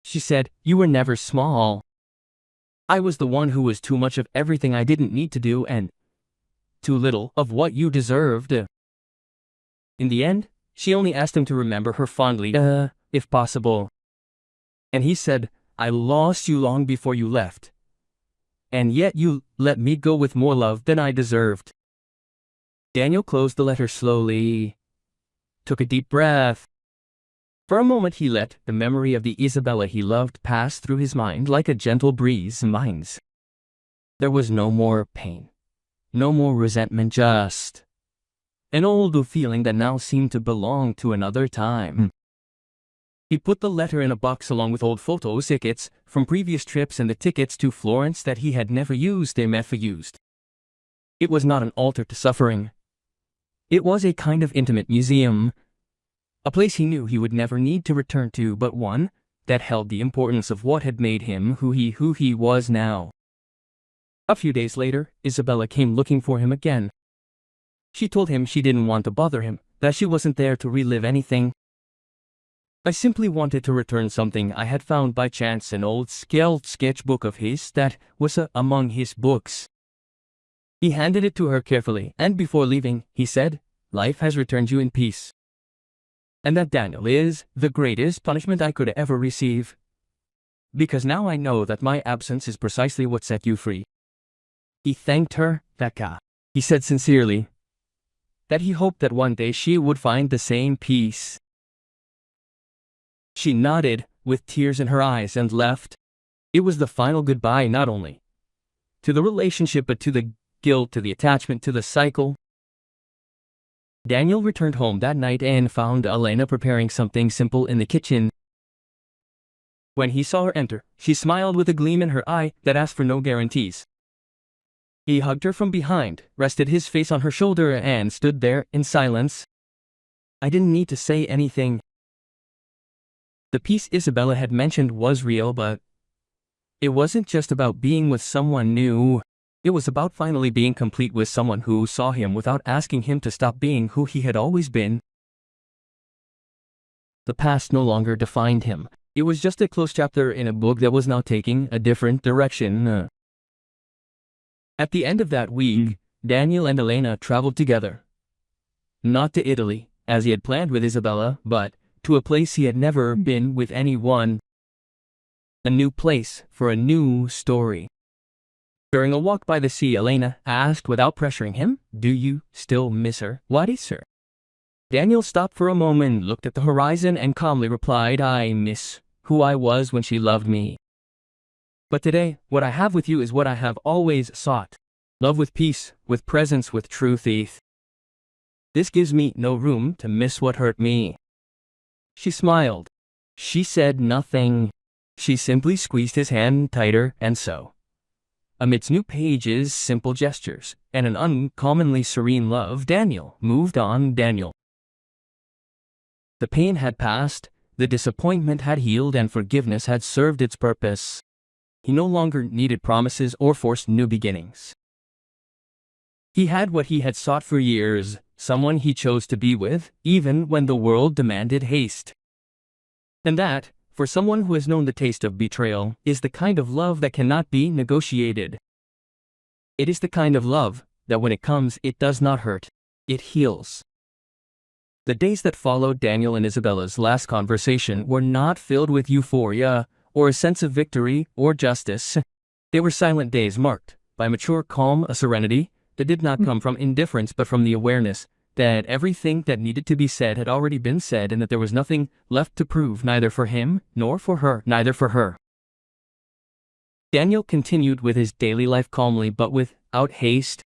[SPEAKER 1] She said, "You were never small. I was the one who was too much of everything I didn't need to do and too little of what you deserved." In the end, she only asked him to remember her fondly, if possible. And he said, "I lost you long before you left. And yet you let me go with more love than I deserved." Daniel closed the letter slowly, took a deep breath. For a moment he let the memory of the Isabella he loved pass through his mind like a gentle breeze minds. There was no more pain, no more resentment, just an old feeling that now seemed to belong to another time. He put the letter in a box along with old photos, tickets from previous trips, and the tickets to Florence that he had never used. It was not an altar to suffering. It was a kind of intimate museum. A place he knew he would never need to return to, but one that held the importance of what had made him who he was now. A few days later, Isabella came looking for him again. She told him she didn't want to bother him, that she wasn't there to relive anything. "I simply wanted to return something I had found by chance, an old sketchbook of his that was among his books." He handed it to her carefully, and before leaving, he said, "Life has returned you in peace. And that, Daniel, is the greatest punishment I could ever receive. Because now I know that my absence is precisely what set you free." He thanked her, he said sincerely, that he hoped that one day she would find the same peace. She nodded, with tears in her eyes, and left. It was the final goodbye, not only to the relationship but to the guilt, to the attachment, to the cycle. Daniel returned home that night and found Elena preparing something simple in the kitchen. When he saw her enter, she smiled with a gleam in her eye that asked for no guarantees. He hugged her from behind, rested his face on her shoulder, and stood there in silence. I didn't need to say anything. The peace Isabella had mentioned was real, but it wasn't just about being with someone new. It was about finally being complete with someone who saw him without asking him to stop being who he had always been. The past no longer defined him. It was just a closed chapter in a book that was now taking a different direction. At the end of that week, Daniel and Elena traveled together. Not to Italy, as he had planned with Isabella, but to a place he had never been with anyone. A new place for a new story. During a walk by the sea, Elena asked without pressuring him, "Do you still miss her?" "What is her?" Daniel stopped for a moment, looked at the horizon, and calmly replied, "I miss who I was when she loved me. But today, what I have with you is what I have always sought. Love with peace, with presence, with truth. This gives me no room to miss what hurt me." She smiled. She said nothing. She simply squeezed his hand tighter, and so, amidst new pages, simple gestures, and an uncommonly serene love, Daniel moved on. The pain had passed, the disappointment had healed, and forgiveness had served its purpose. He no longer needed promises or forced new beginnings. He had what he had sought for years, someone he chose to be with, even when the world demanded haste. And that, for someone who has known the taste of betrayal, is the kind of love that cannot be negotiated. It is the kind of love that when it comes, it does not hurt, it heals. The days that followed Daniel and Isabella's last conversation were not filled with euphoria, or a sense of victory, or justice. They were silent days marked by mature calm, a serenity that did not come from indifference but from the awareness that everything that needed to be said had already been said and that there was nothing left to prove, neither for him, nor for her, neither for her. Daniel continued with his daily life calmly but without haste.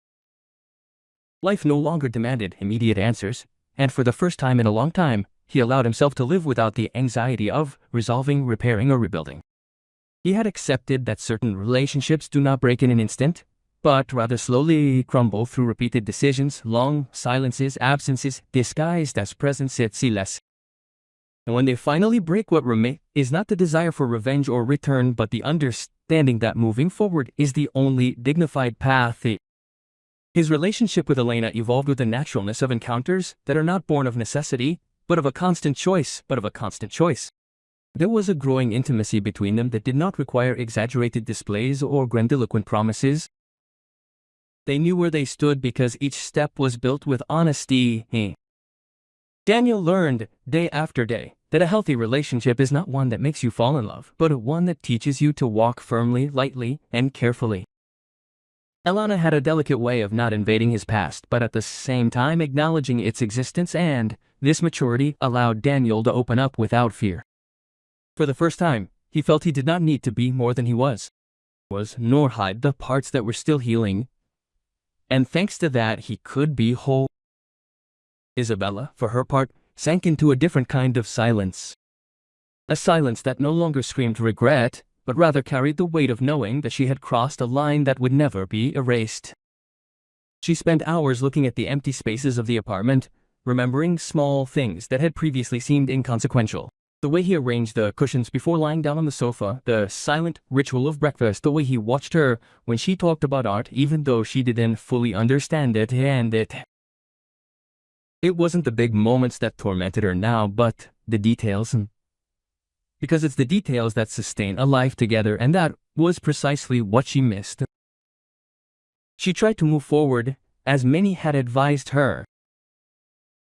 [SPEAKER 1] Life no longer demanded immediate answers, and for the first time in a long time, he allowed himself to live without the anxiety of resolving, repairing, or rebuilding. He had accepted that certain relationships do not break in an instant, but rather slowly crumble through repeated decisions, long silences, absences, disguised as presence et silences. And when they finally break, what remains is not the desire for revenge or return, but the understanding that moving forward is the only dignified path. His relationship with Elena evolved with the naturalness of encounters that are not born of necessity, but of a constant choice. There was a growing intimacy between them that did not require exaggerated displays or grandiloquent promises. They knew where they stood because each step was built with honesty. Daniel learned, day after day, that a healthy relationship is not one that makes you fall in love, but one that teaches you to walk firmly, lightly, and carefully. Elena had a delicate way of not invading his past, but at the same time acknowledging its existence, and this maturity allowed Daniel to open up without fear. For the first time, he felt he did not need to be more than he was, nor hide the parts that were still healing. And thanks to that, he could be whole. Isabella, for her part, sank into a different kind of silence. A silence that no longer screamed regret, but rather carried the weight of knowing that she had crossed a line that would never be erased. She spent hours looking at the empty spaces of the apartment, remembering small things that had previously seemed inconsequential. The way he arranged the cushions before lying down on the sofa, the silent ritual of breakfast, the way he watched her when she talked about art even though she didn't fully understand it, and it wasn't the big moments that tormented her now, but the details. Because it's the details that sustain a life together, and that was precisely what she missed. She tried to move forward, as many had advised her.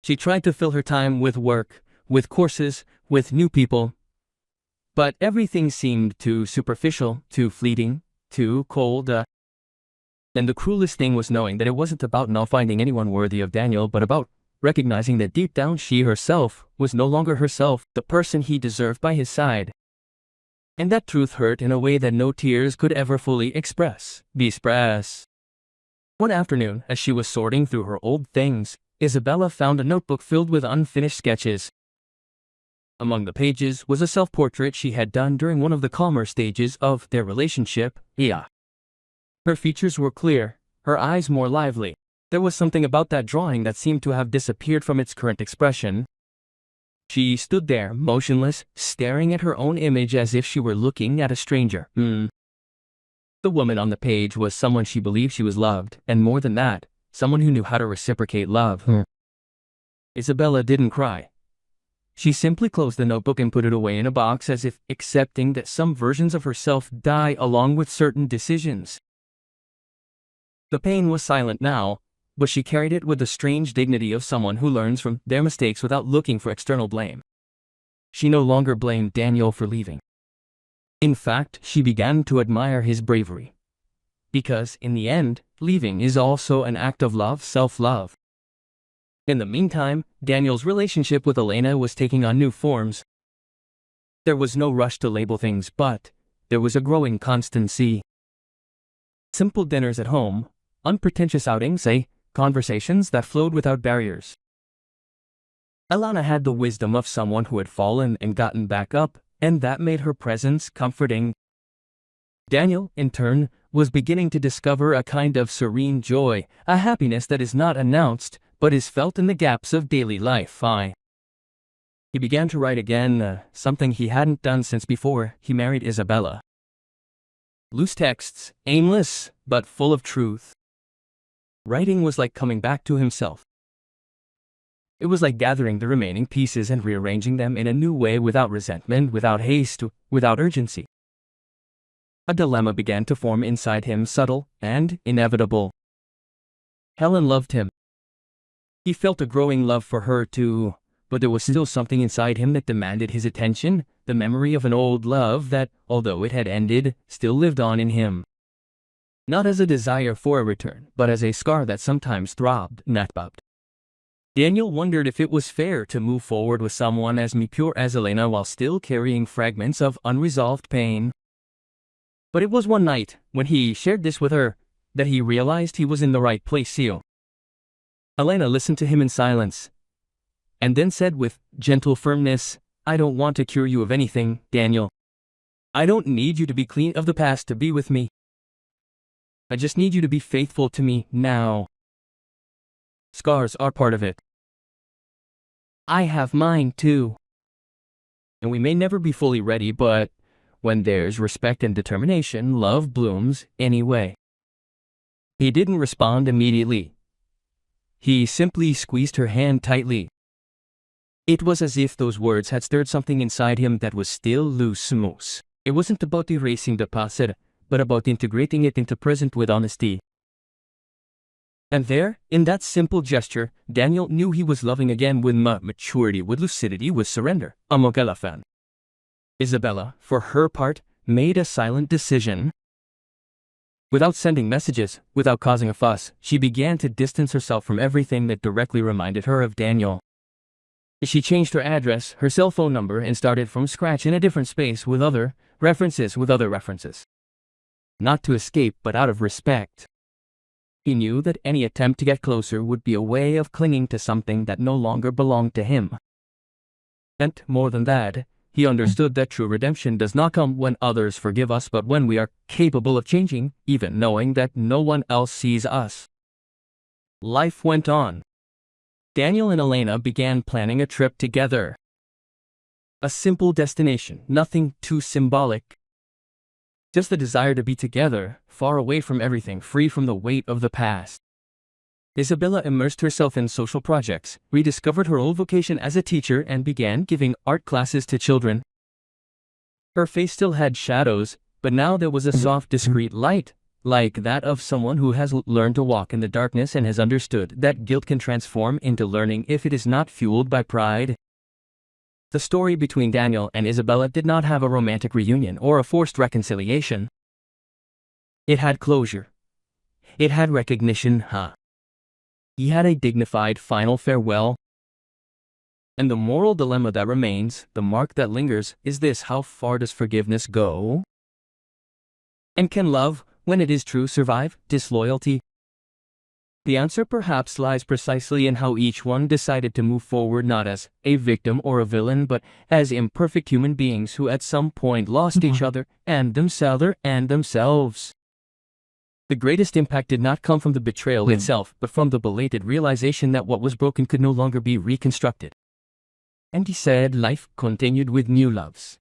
[SPEAKER 1] She tried to fill her time with work, with courses, with new people. But everything seemed too superficial, too fleeting, too cold. And the cruelest thing was knowing that it wasn't about not finding anyone worthy of Daniel, but about recognizing that deep down she herself was no longer herself, the person he deserved by his side. And that truth hurt in a way that no tears could ever fully express. One afternoon, as she was sorting through her old things, Isabella found a notebook filled with unfinished sketches. Among the pages was a self-portrait she had done during one of the calmer stages of their relationship. Her features were clear, her eyes more lively. There was something about that drawing that seemed to have disappeared from its current expression. She stood there, motionless, staring at her own image as if she were looking at a stranger. The woman on the page was someone she believed she was loved, and more than that, someone who knew how to reciprocate love. Isabella didn't cry. She simply closed the notebook and put it away in a box, as if accepting that some versions of herself die along with certain decisions. The pain was silent now, but she carried it with the strange dignity of someone who learns from their mistakes without looking for external blame. She no longer blamed Daniel for leaving. In fact, she began to admire his bravery. Because, in the end, leaving is also an act of love, self-love. In the meantime, Daniel's relationship with Elena was taking on new forms. There was no rush to label things, but there was a growing constancy. Simple dinners at home, unpretentious outings, conversations that flowed without barriers. Elena had the wisdom of someone who had fallen and gotten back up, and that made her presence comforting. Daniel, in turn, was beginning to discover a kind of serene joy, a happiness that is not announced, but is felt in the gaps of daily life. He began to write again, something he hadn't done since before he married Isabella. Loose texts, aimless, but full of truth. Writing was like coming back to himself. It was like gathering the remaining pieces and rearranging them in a new way without resentment, without haste, without urgency. A dilemma began to form inside him, subtle and inevitable. Helen loved him. He felt a growing love for her too, but there was still something inside him that demanded his attention, the memory of an old love that, although it had ended, still lived on in him. Not as a desire for a return, but as a scar that sometimes throbbed, not bobbed. Daniel wondered if it was fair to move forward with someone as pure as Elena while still carrying fragments of unresolved pain. But it was one night, when he shared this with her, that he realized he was in the right place. Elena listened to him in silence, and then said with gentle firmness, "I don't want to cure you of anything, Daniel. I don't need you to be clean of the past to be with me. I just need you to be faithful to me now. Scars are part of it. I have mine too. And we may never be fully ready, but when there's respect and determination, love blooms anyway." He didn't respond immediately. He simply squeezed her hand tightly. It was as if those words had stirred something inside him that was still loose. It wasn't about erasing the past, but about integrating it into present with honesty. And there, in that simple gesture, Daniel knew he was loving again with maturity, with lucidity, with surrender. Isabella, for her part, made a silent decision. Without sending messages, without causing a fuss, she began to distance herself from everything that directly reminded her of Daniel. She changed her address, her cell phone number, and started from scratch in a different space with other references. Not to escape, but out of respect. He knew that any attempt to get closer would be a way of clinging to something that no longer belonged to him. And more than that, he understood that true redemption does not come when others forgive us, but when we are capable of changing, even knowing that no one else sees us. Life went on. Daniel and Elena began planning a trip together. A simple destination, nothing too symbolic. Just the desire to be together, far away from everything, free from the weight of the past. Isabella immersed herself in social projects, rediscovered her old vocation as a teacher, and began giving art classes to children. Her face still had shadows, but now there was a soft, discreet light, like that of someone who has learned to walk in the darkness and has understood that guilt can transform into learning if it is not fueled by pride. The story between Daniel and Isabella did not have a romantic reunion or a forced reconciliation. It had closure. It had recognition, He had a dignified final farewell. And the moral dilemma that remains, the mark that lingers, is this: how far does forgiveness go? And can love, when it is true, survive disloyalty? The answer perhaps lies precisely in how each one decided to move forward, not as a victim or a villain, but as imperfect human beings who at some point lost each other and themselves. The greatest impact did not come from the betrayal itself, but from the belated realization that what was broken could no longer be reconstructed. And he said life continued with new loves,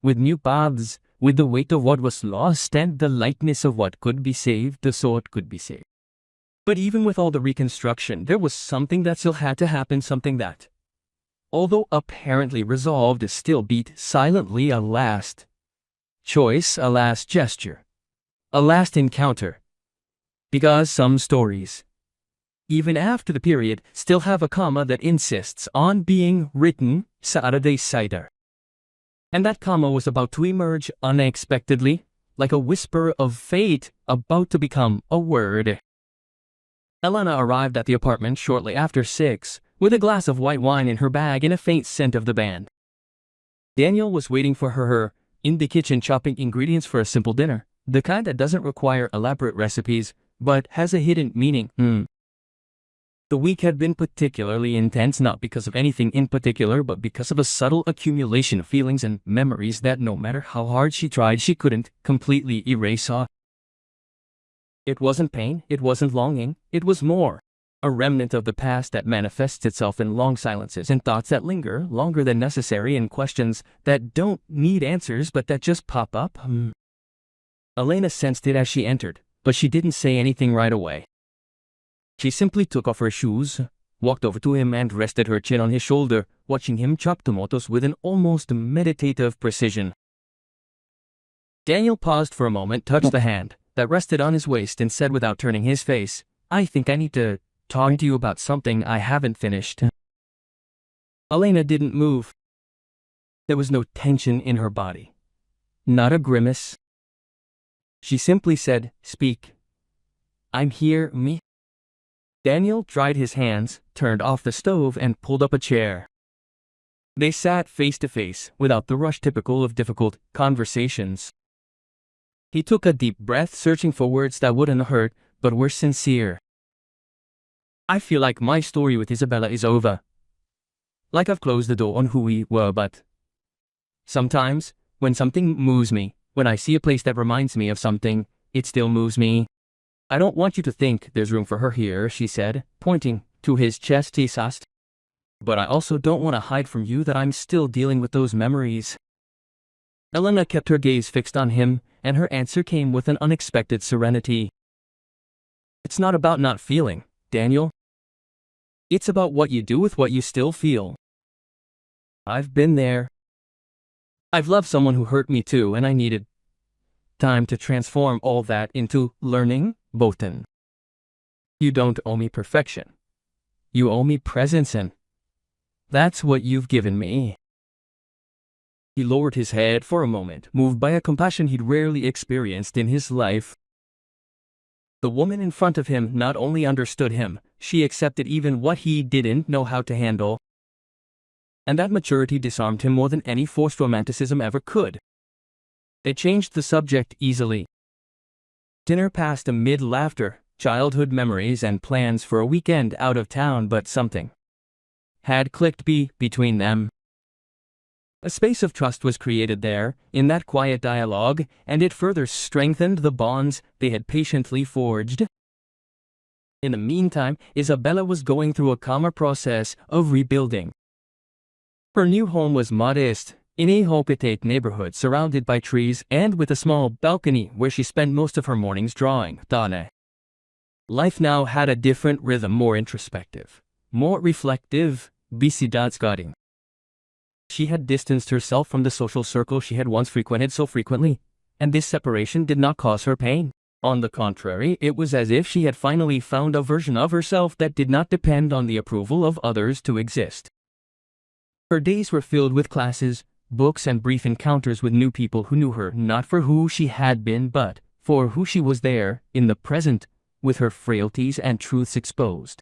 [SPEAKER 1] with new paths, with the weight of what was lost and the lightness of what could be saved, so it could be saved. But even with all the reconstruction, there was something that still had to happen, something that, although apparently resolved, still beat silently: a last choice, a last gesture, a last encounter. Because some stories, even after the period, still have a comma that insists on being written, Saturday cider. And that comma was about to emerge unexpectedly, like a whisper of fate about to become a word. Elena arrived at the apartment shortly after 6, with a glass of white wine in her bag and a faint scent of the band. Daniel was waiting for her in the kitchen, chopping ingredients for a simple dinner, the kind that doesn't require elaborate recipes, but has a hidden meaning. The week had been particularly intense, not because of anything in particular, but because of a subtle accumulation of feelings and memories that no matter how hard she tried, she couldn't completely erase. It wasn't pain, it wasn't longing, it was more. A remnant of the past that manifests itself in long silences and thoughts that linger longer than necessary, and questions that don't need answers but that just pop up. Elena sensed it as she entered, but she didn't say anything right away. She simply took off her shoes, walked over to him and rested her chin on his shoulder, watching him chop tomatoes with an almost meditative precision. Daniel paused for a moment, touched the hand that rested on his waist and said without turning his face, "I think I need to talk to you about something I haven't finished." Elena didn't move. There was no tension in her body. Not a grimace. She simply said, "Speak." "I'm here, me." Daniel dried his hands, turned off the stove and pulled up a chair. They sat face to face, without the rush typical of difficult conversations. He took a deep breath, searching for words that wouldn't hurt, but were sincere. "I feel like my story with Isabella is over. Like I've closed the door on who we were, but sometimes, when something moves me, when I see a place that reminds me of something, it still moves me. I don't want you to think there's room for her here," she said, pointing to his chest. He asked. "But I also don't want to hide from you that I'm still dealing with those memories." Elena kept her gaze fixed on him, and her answer came with an unexpected serenity. "It's not about not feeling, Daniel. It's about what you do with what you still feel. I've been there. I've loved someone who hurt me too, and I needed time to transform all that into learning, Botan. You don't owe me perfection. You owe me presence, and that's what you've given me." He lowered his head for a moment, moved by a compassion he'd rarely experienced in his life. The woman in front of him not only understood him, she accepted even what he didn't know how to handle. And that maturity disarmed him more than any forced romanticism ever could. They changed the subject easily. Dinner passed amid laughter, childhood memories and plans for a weekend out of town, but something had clicked between them. A space of trust was created there, in that quiet dialogue, and it further strengthened the bonds they had patiently forged. In the meantime, Isabella was going through a calmer process of rebuilding. Her new home was modest, in a habitat neighborhood surrounded by trees and with a small balcony where she spent most of her mornings drawing. Life now had a different rhythm, more introspective, more reflective, bisidadscoding. She had distanced herself from the social circle she had once frequented so frequently, and this separation did not cause her pain. On the contrary, it was as if she had finally found a version of herself that did not depend on the approval of others to exist. Her days were filled with classes, books, and brief encounters with new people who knew her not for who she had been but for who she was there, in the present, with her frailties and truths exposed.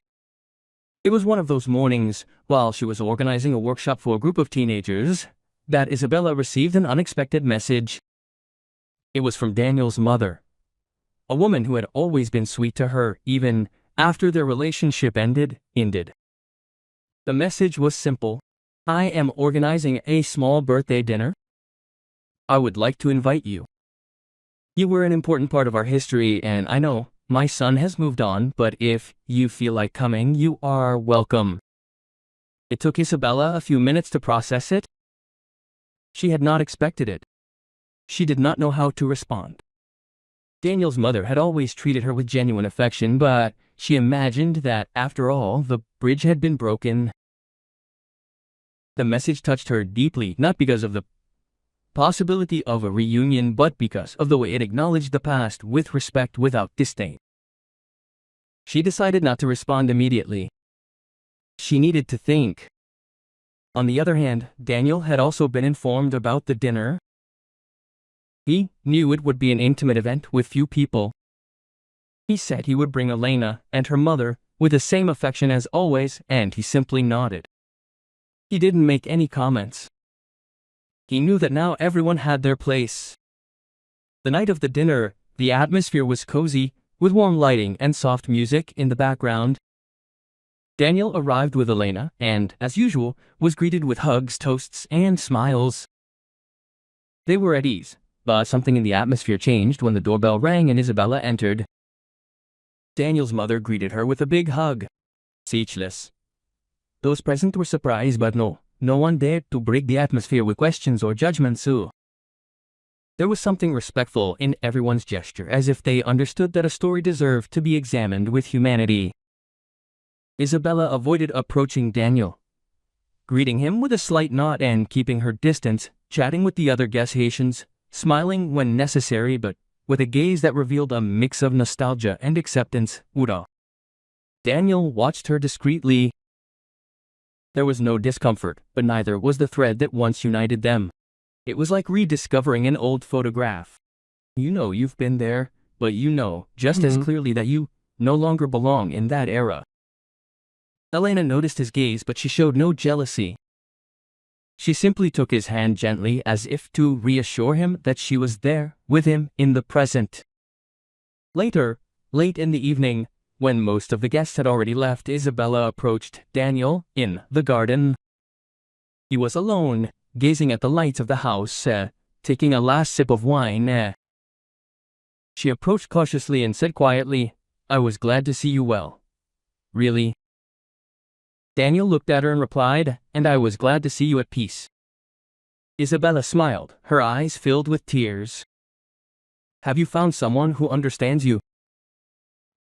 [SPEAKER 1] It was one of those mornings, while she was organizing a workshop for a group of teenagers, that Isabella received an unexpected message. It was from Daniel's mother, a woman who had always been sweet to her, even after their relationship ended. The message was simple. "I am organizing a small birthday dinner. I would like to invite you. You were an important part of our history, and I know my son has moved on, but if you feel like coming, you are welcome." It took Isabella a few minutes to process it. She had not expected it. She did not know how to respond. Daniel's mother had always treated her with genuine affection, but she imagined that, after all, the bridge had been broken. The message touched her deeply, not because of the possibility of a reunion, but because of the way it acknowledged the past with respect without disdain. She decided not to respond immediately. She needed to think. On the other hand, Daniel had also been informed about the dinner. He knew it would be an intimate event with few people. He said he would bring Elena and her mother with the same affection as always, and he simply nodded. He didn't make any comments. He knew that now everyone had their place. The night of the dinner, the atmosphere was cozy, with warm lighting and soft music in the background. Daniel arrived with Elena and, as usual, was greeted with hugs, toasts, and smiles. They were at ease, but something in the atmosphere changed when the doorbell rang and Isabella entered. Daniel's mother greeted her with a big hug. Speechless. Those present were surprised, but no one dared to break the atmosphere with questions or judgments. There was something respectful in everyone's gesture, as if they understood that a story deserved to be examined with humanity. Isabella avoided approaching Daniel, greeting him with a slight nod and keeping her distance, chatting with the other guest Haitians, smiling when necessary but with a gaze that revealed a mix of nostalgia and acceptance. Ura. Daniel watched her discreetly. There was no discomfort, but neither was the thread that once united them. It was like rediscovering an old photograph. You know you've been there, but you know just as clearly that you no longer belong in that era. Elena noticed his gaze, but she showed no jealousy. She simply took his hand gently, as if to reassure him that she was there with him in the present. Later, late in the evening, when most of the guests had already left, Isabella approached Daniel in the garden. He was alone, gazing at the lights of the house, taking a last sip of wine. She approached cautiously and said quietly, "I was glad to see you well." "Really?" Daniel looked at her and replied, "And I was glad to see you at peace." Isabella smiled, her eyes filled with tears. "Have you found someone who understands you?"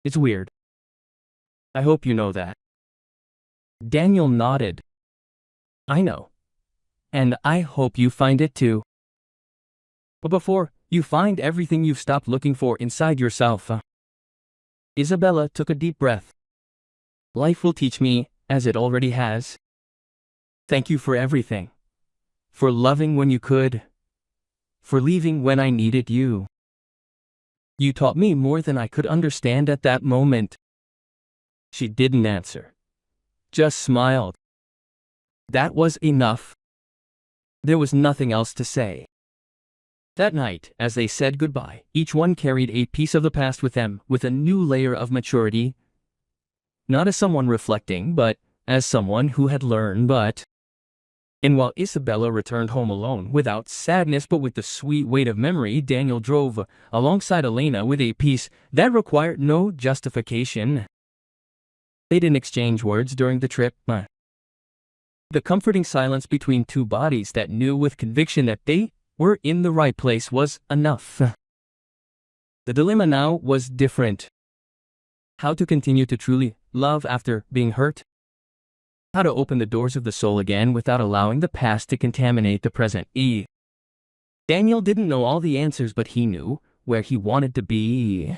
[SPEAKER 1] "It's weird. I hope you know that." Daniel nodded. "I know. And I hope you find it too. But before you find everything you've stopped looking for inside yourself." Isabella took a deep breath. "Life will teach me, as it already has. Thank you for everything. For loving when you could. For leaving when I needed you. You taught me more than I could understand at that moment." She didn't answer, just smiled. That was enough. There was nothing else to say. That night, as they said goodbye, each one carried a piece of the past with them, with a new layer of maturity. Not as someone reflecting, but as someone who had learned. And while Isabella returned home alone, without sadness but with the sweet weight of memory, Daniel drove alongside Elena with a peace that required no justification. They didn't exchange words during the trip. The comforting silence between two bodies that knew with conviction that they were in the right place was enough. The dilemma now was different. How to continue to truly love after being hurt? How to open the doors of the soul again without allowing the past to contaminate the present? Daniel didn't know all the answers, but he knew where he wanted to be.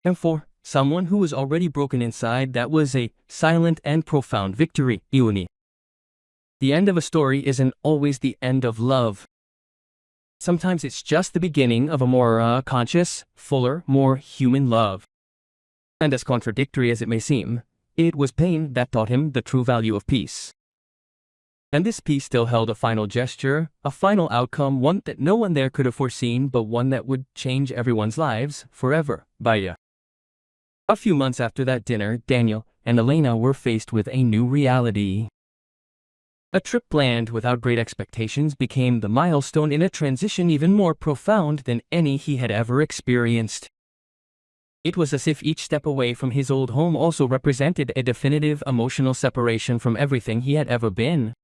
[SPEAKER 1] And for someone who was already broken inside, that was a silent and profound victory. The end of a story isn't always the end of love. Sometimes it's just the beginning of a more conscious, fuller, more human love. And as contradictory as it may seem, it was pain that taught him the true value of peace. And this peace still held a final gesture, a final outcome, one that no one there could have foreseen, but one that would change everyone's lives forever. A few months after that dinner, Daniel and Elena were faced with a new reality. A trip planned without great expectations became the milestone in a transition even more profound than any he had ever experienced. It was as if each step away from his old home also represented a definitive emotional separation from everything he had ever been.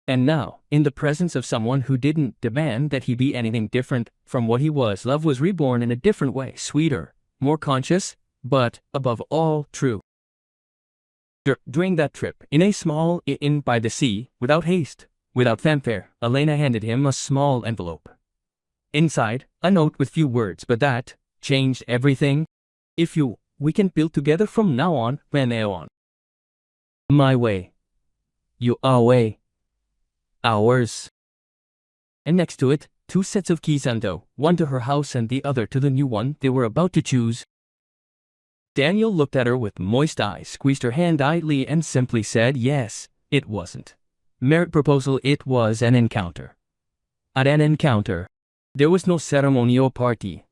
[SPEAKER 1] And now, in the presence of someone who didn't demand that he be anything different from what he was, love was reborn in a different way, sweeter, more conscious, but, above all, true. During that trip, in a small inn by the sea, without haste, without fanfare, Elena handed him a small envelope. Inside, a note with few words, but that changed everything. We can build together from now on, my way. Your way. Ours. And next to it, 2 sets of keys, one to her house and the other to the new one they were about to choose. Daniel looked at her with moist eyes, squeezed her hand idly, and simply said, yes, it wasn't marriage proposal, it was an encounter. At an encounter, there was no ceremony or party.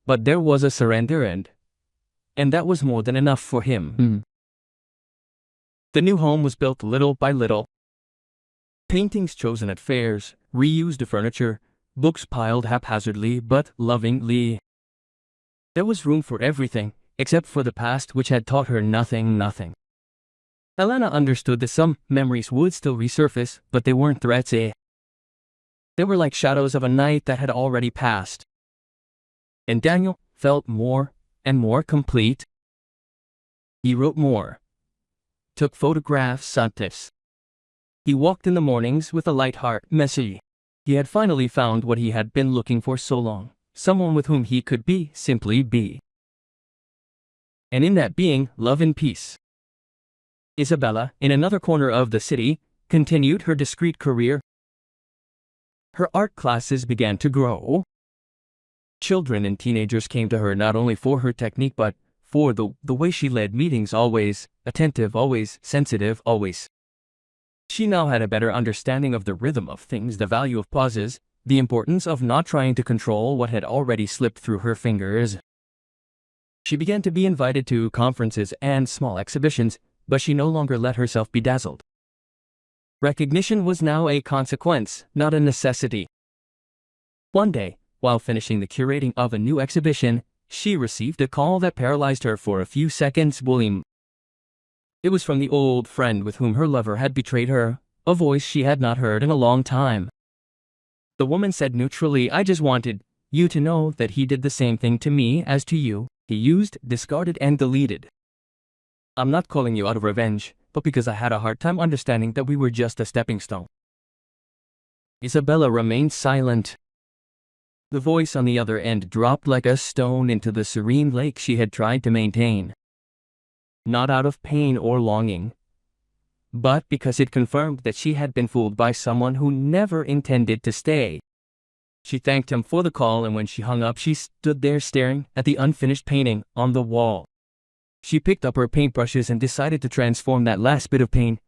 [SPEAKER 1] But there was a surrender, and that was more than enough for him. The new home was built little by little. Paintings chosen at fairs, reused furniture, books piled haphazardly but lovingly. There was room for everything, except for the past which had taught her nothing. Elena understood that some memories would still resurface, but they weren't threats. They were like shadows of a night that had already passed. And Daniel felt more and more complete. He wrote more, took photographs, subjects. He walked in the mornings with a light heart, messy. He had finally found what he had been looking for so long, someone with whom he could simply be. And in that being, love and peace. Isabella, in another corner of the city, continued her discreet career. Her art classes began to grow. Children and teenagers came to her not only for her technique but for the way she led meetings, always attentive, always sensitive, always. She now had a better understanding of the rhythm of things, the value of pauses, the importance of not trying to control what had already slipped through her fingers. She began to be invited to conferences and small exhibitions, but she no longer let herself be dazzled. Recognition was now a consequence, not a necessity. One day, while finishing the curating of a new exhibition, she received a call that paralyzed her for a few seconds. William. It was from the old friend with whom her lover had betrayed her, a voice she had not heard in a long time. The woman said neutrally, "I just wanted you to know that he did the same thing to me as to you. He used, discarded, and deleted. I'm not calling you out of revenge, but because I had a hard time understanding that we were just a stepping stone." Isabella remained silent. The voice on the other end dropped like a stone into the serene lake she had tried to maintain. Not out of pain or longing, but because it confirmed that she had been fooled by someone who never intended to stay. She thanked him for the call, and when she hung up, she stood there staring at the unfinished painting on the wall. She picked up her paintbrushes and decided to transform that last bit of pain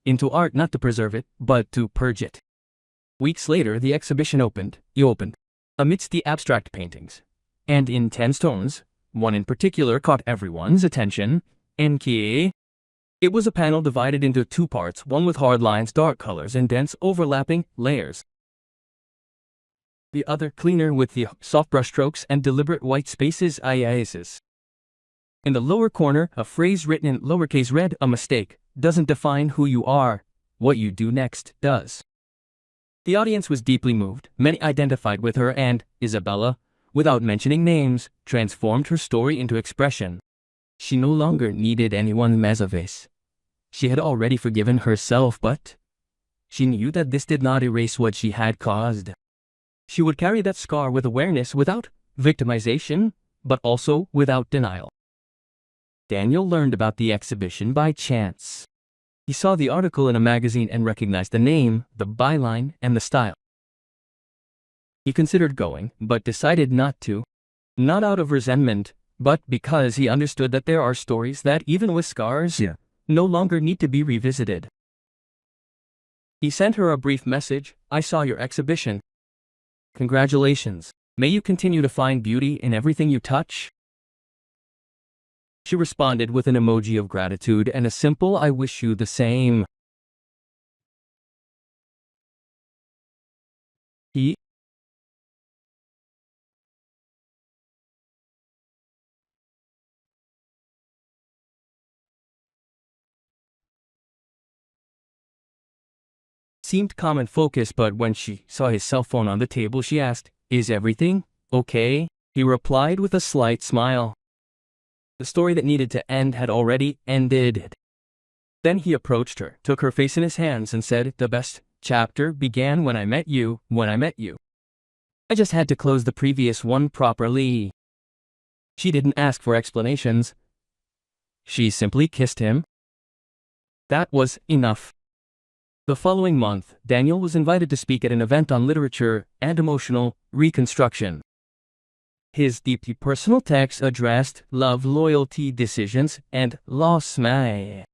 [SPEAKER 1] into art, not to preserve it, but to purge it. Weeks later, the exhibition opened. Amidst the abstract paintings, and in 10 stones, one in particular caught everyone's attention. It was a panel divided into 2 parts, one with hard lines, dark colors, and dense overlapping layers. The other cleaner with the soft brushstrokes and deliberate white spaces. In the lower corner, a phrase written in lowercase read, "A mistake doesn't define who you are. What you do next does." The audience was deeply moved. Many identified with her, and Isabella, without mentioning names, transformed her story into expression. She no longer needed anyone's messages. She had already forgiven herself, but she knew that this did not erase what she had caused. She would carry that scar with awareness, without victimization, but also without denial. Daniel learned about the exhibition by chance. He saw the article in a magazine and recognized the name, the byline, and the style. He considered going, but decided not to. Not out of resentment, but because he understood that there are stories that, even with scars, no longer need to be revisited. He sent her a brief message, "I saw your exhibition. Congratulations. May you continue to find beauty in everything you touch." She responded with an emoji of gratitude and a simple, "I wish you the same." He seemed calm and focused, but when she saw his cell phone on the table, she asked, "Is everything okay?" He replied with a slight smile. The story that needed to end had already ended. Then he approached her, took her face in his hands, and said, "The best chapter began when I met you. I just had to close the previous one properly." She didn't ask for explanations. She simply kissed him. That was enough. The following month, Daniel was invited to speak at an event on literature and emotional reconstruction. His deeply personal text addressed love, loyalty, decisions, and loss. And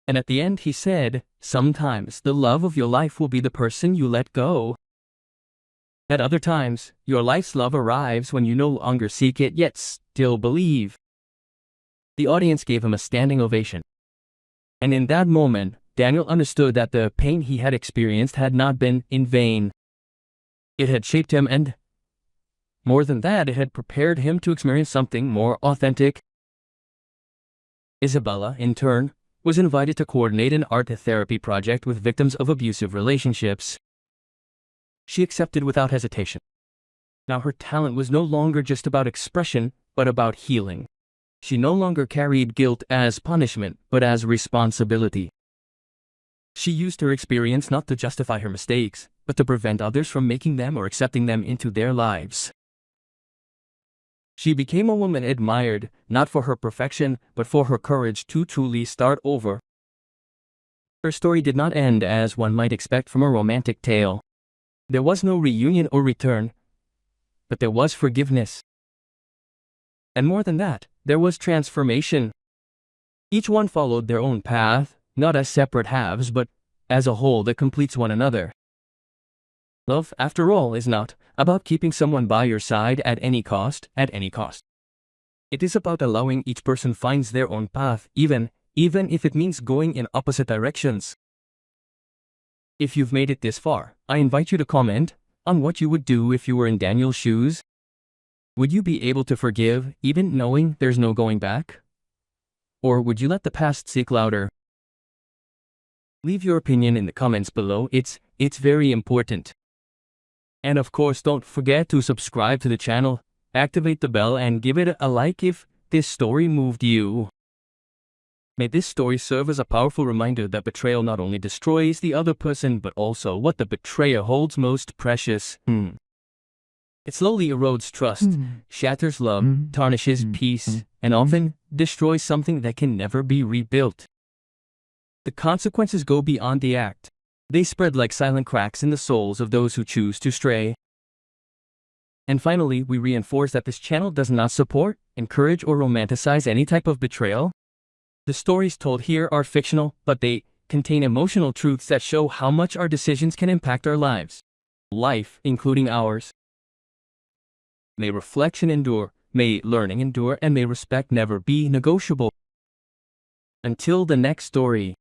[SPEAKER 1] at the end he said, "Sometimes the love of your life will be the person you let go. At other times, your life's love arrives when you no longer seek it, yet still believe." The audience gave him a standing ovation. And in that moment, Daniel understood that the pain he had experienced had not been in vain. It had shaped him, and more than that, it had prepared him to experience something more authentic. Isabella, in turn, was invited to coordinate an art therapy project with victims of abusive relationships. She accepted without hesitation. Now her talent was no longer just about expression, but about healing. She no longer carried guilt as punishment, but as responsibility. She used her experience not to justify her mistakes, but to prevent others from making them or accepting them into their lives. She became a woman admired, not for her perfection, but for her courage to truly start over. Her story did not end as one might expect from a romantic tale. There was no reunion or return, but there was forgiveness. And more than that, there was transformation. Each one followed their own path, not as separate halves, but as a whole that completes one another. Love, after all, is not about keeping someone by your side at any cost, It is about allowing each person finds their own path, even if it means going in opposite directions. If you've made it this far, I invite you to comment on what you would do if you were in Daniel's shoes. Would you be able to forgive, even knowing there's no going back? Or would you let the past speak louder? Leave your opinion in the comments below, it's very important. And of course, don't forget to subscribe to the channel, activate the bell, and give it a like if this story moved you. May this story serve as a powerful reminder that betrayal not only destroys the other person, but also what the betrayer holds most precious. It slowly erodes trust, shatters love, tarnishes peace, and often destroys something that can never be rebuilt. The consequences go beyond the act. They spread like silent cracks in the souls of those who choose to stray. And finally, we reinforce that this channel does not support, encourage, or romanticize any type of betrayal. The stories told here are fictional, but they contain emotional truths that show how much our decisions can impact our lives, including ours. May reflection endure, may learning endure, and may respect never be negotiable. Until the next story.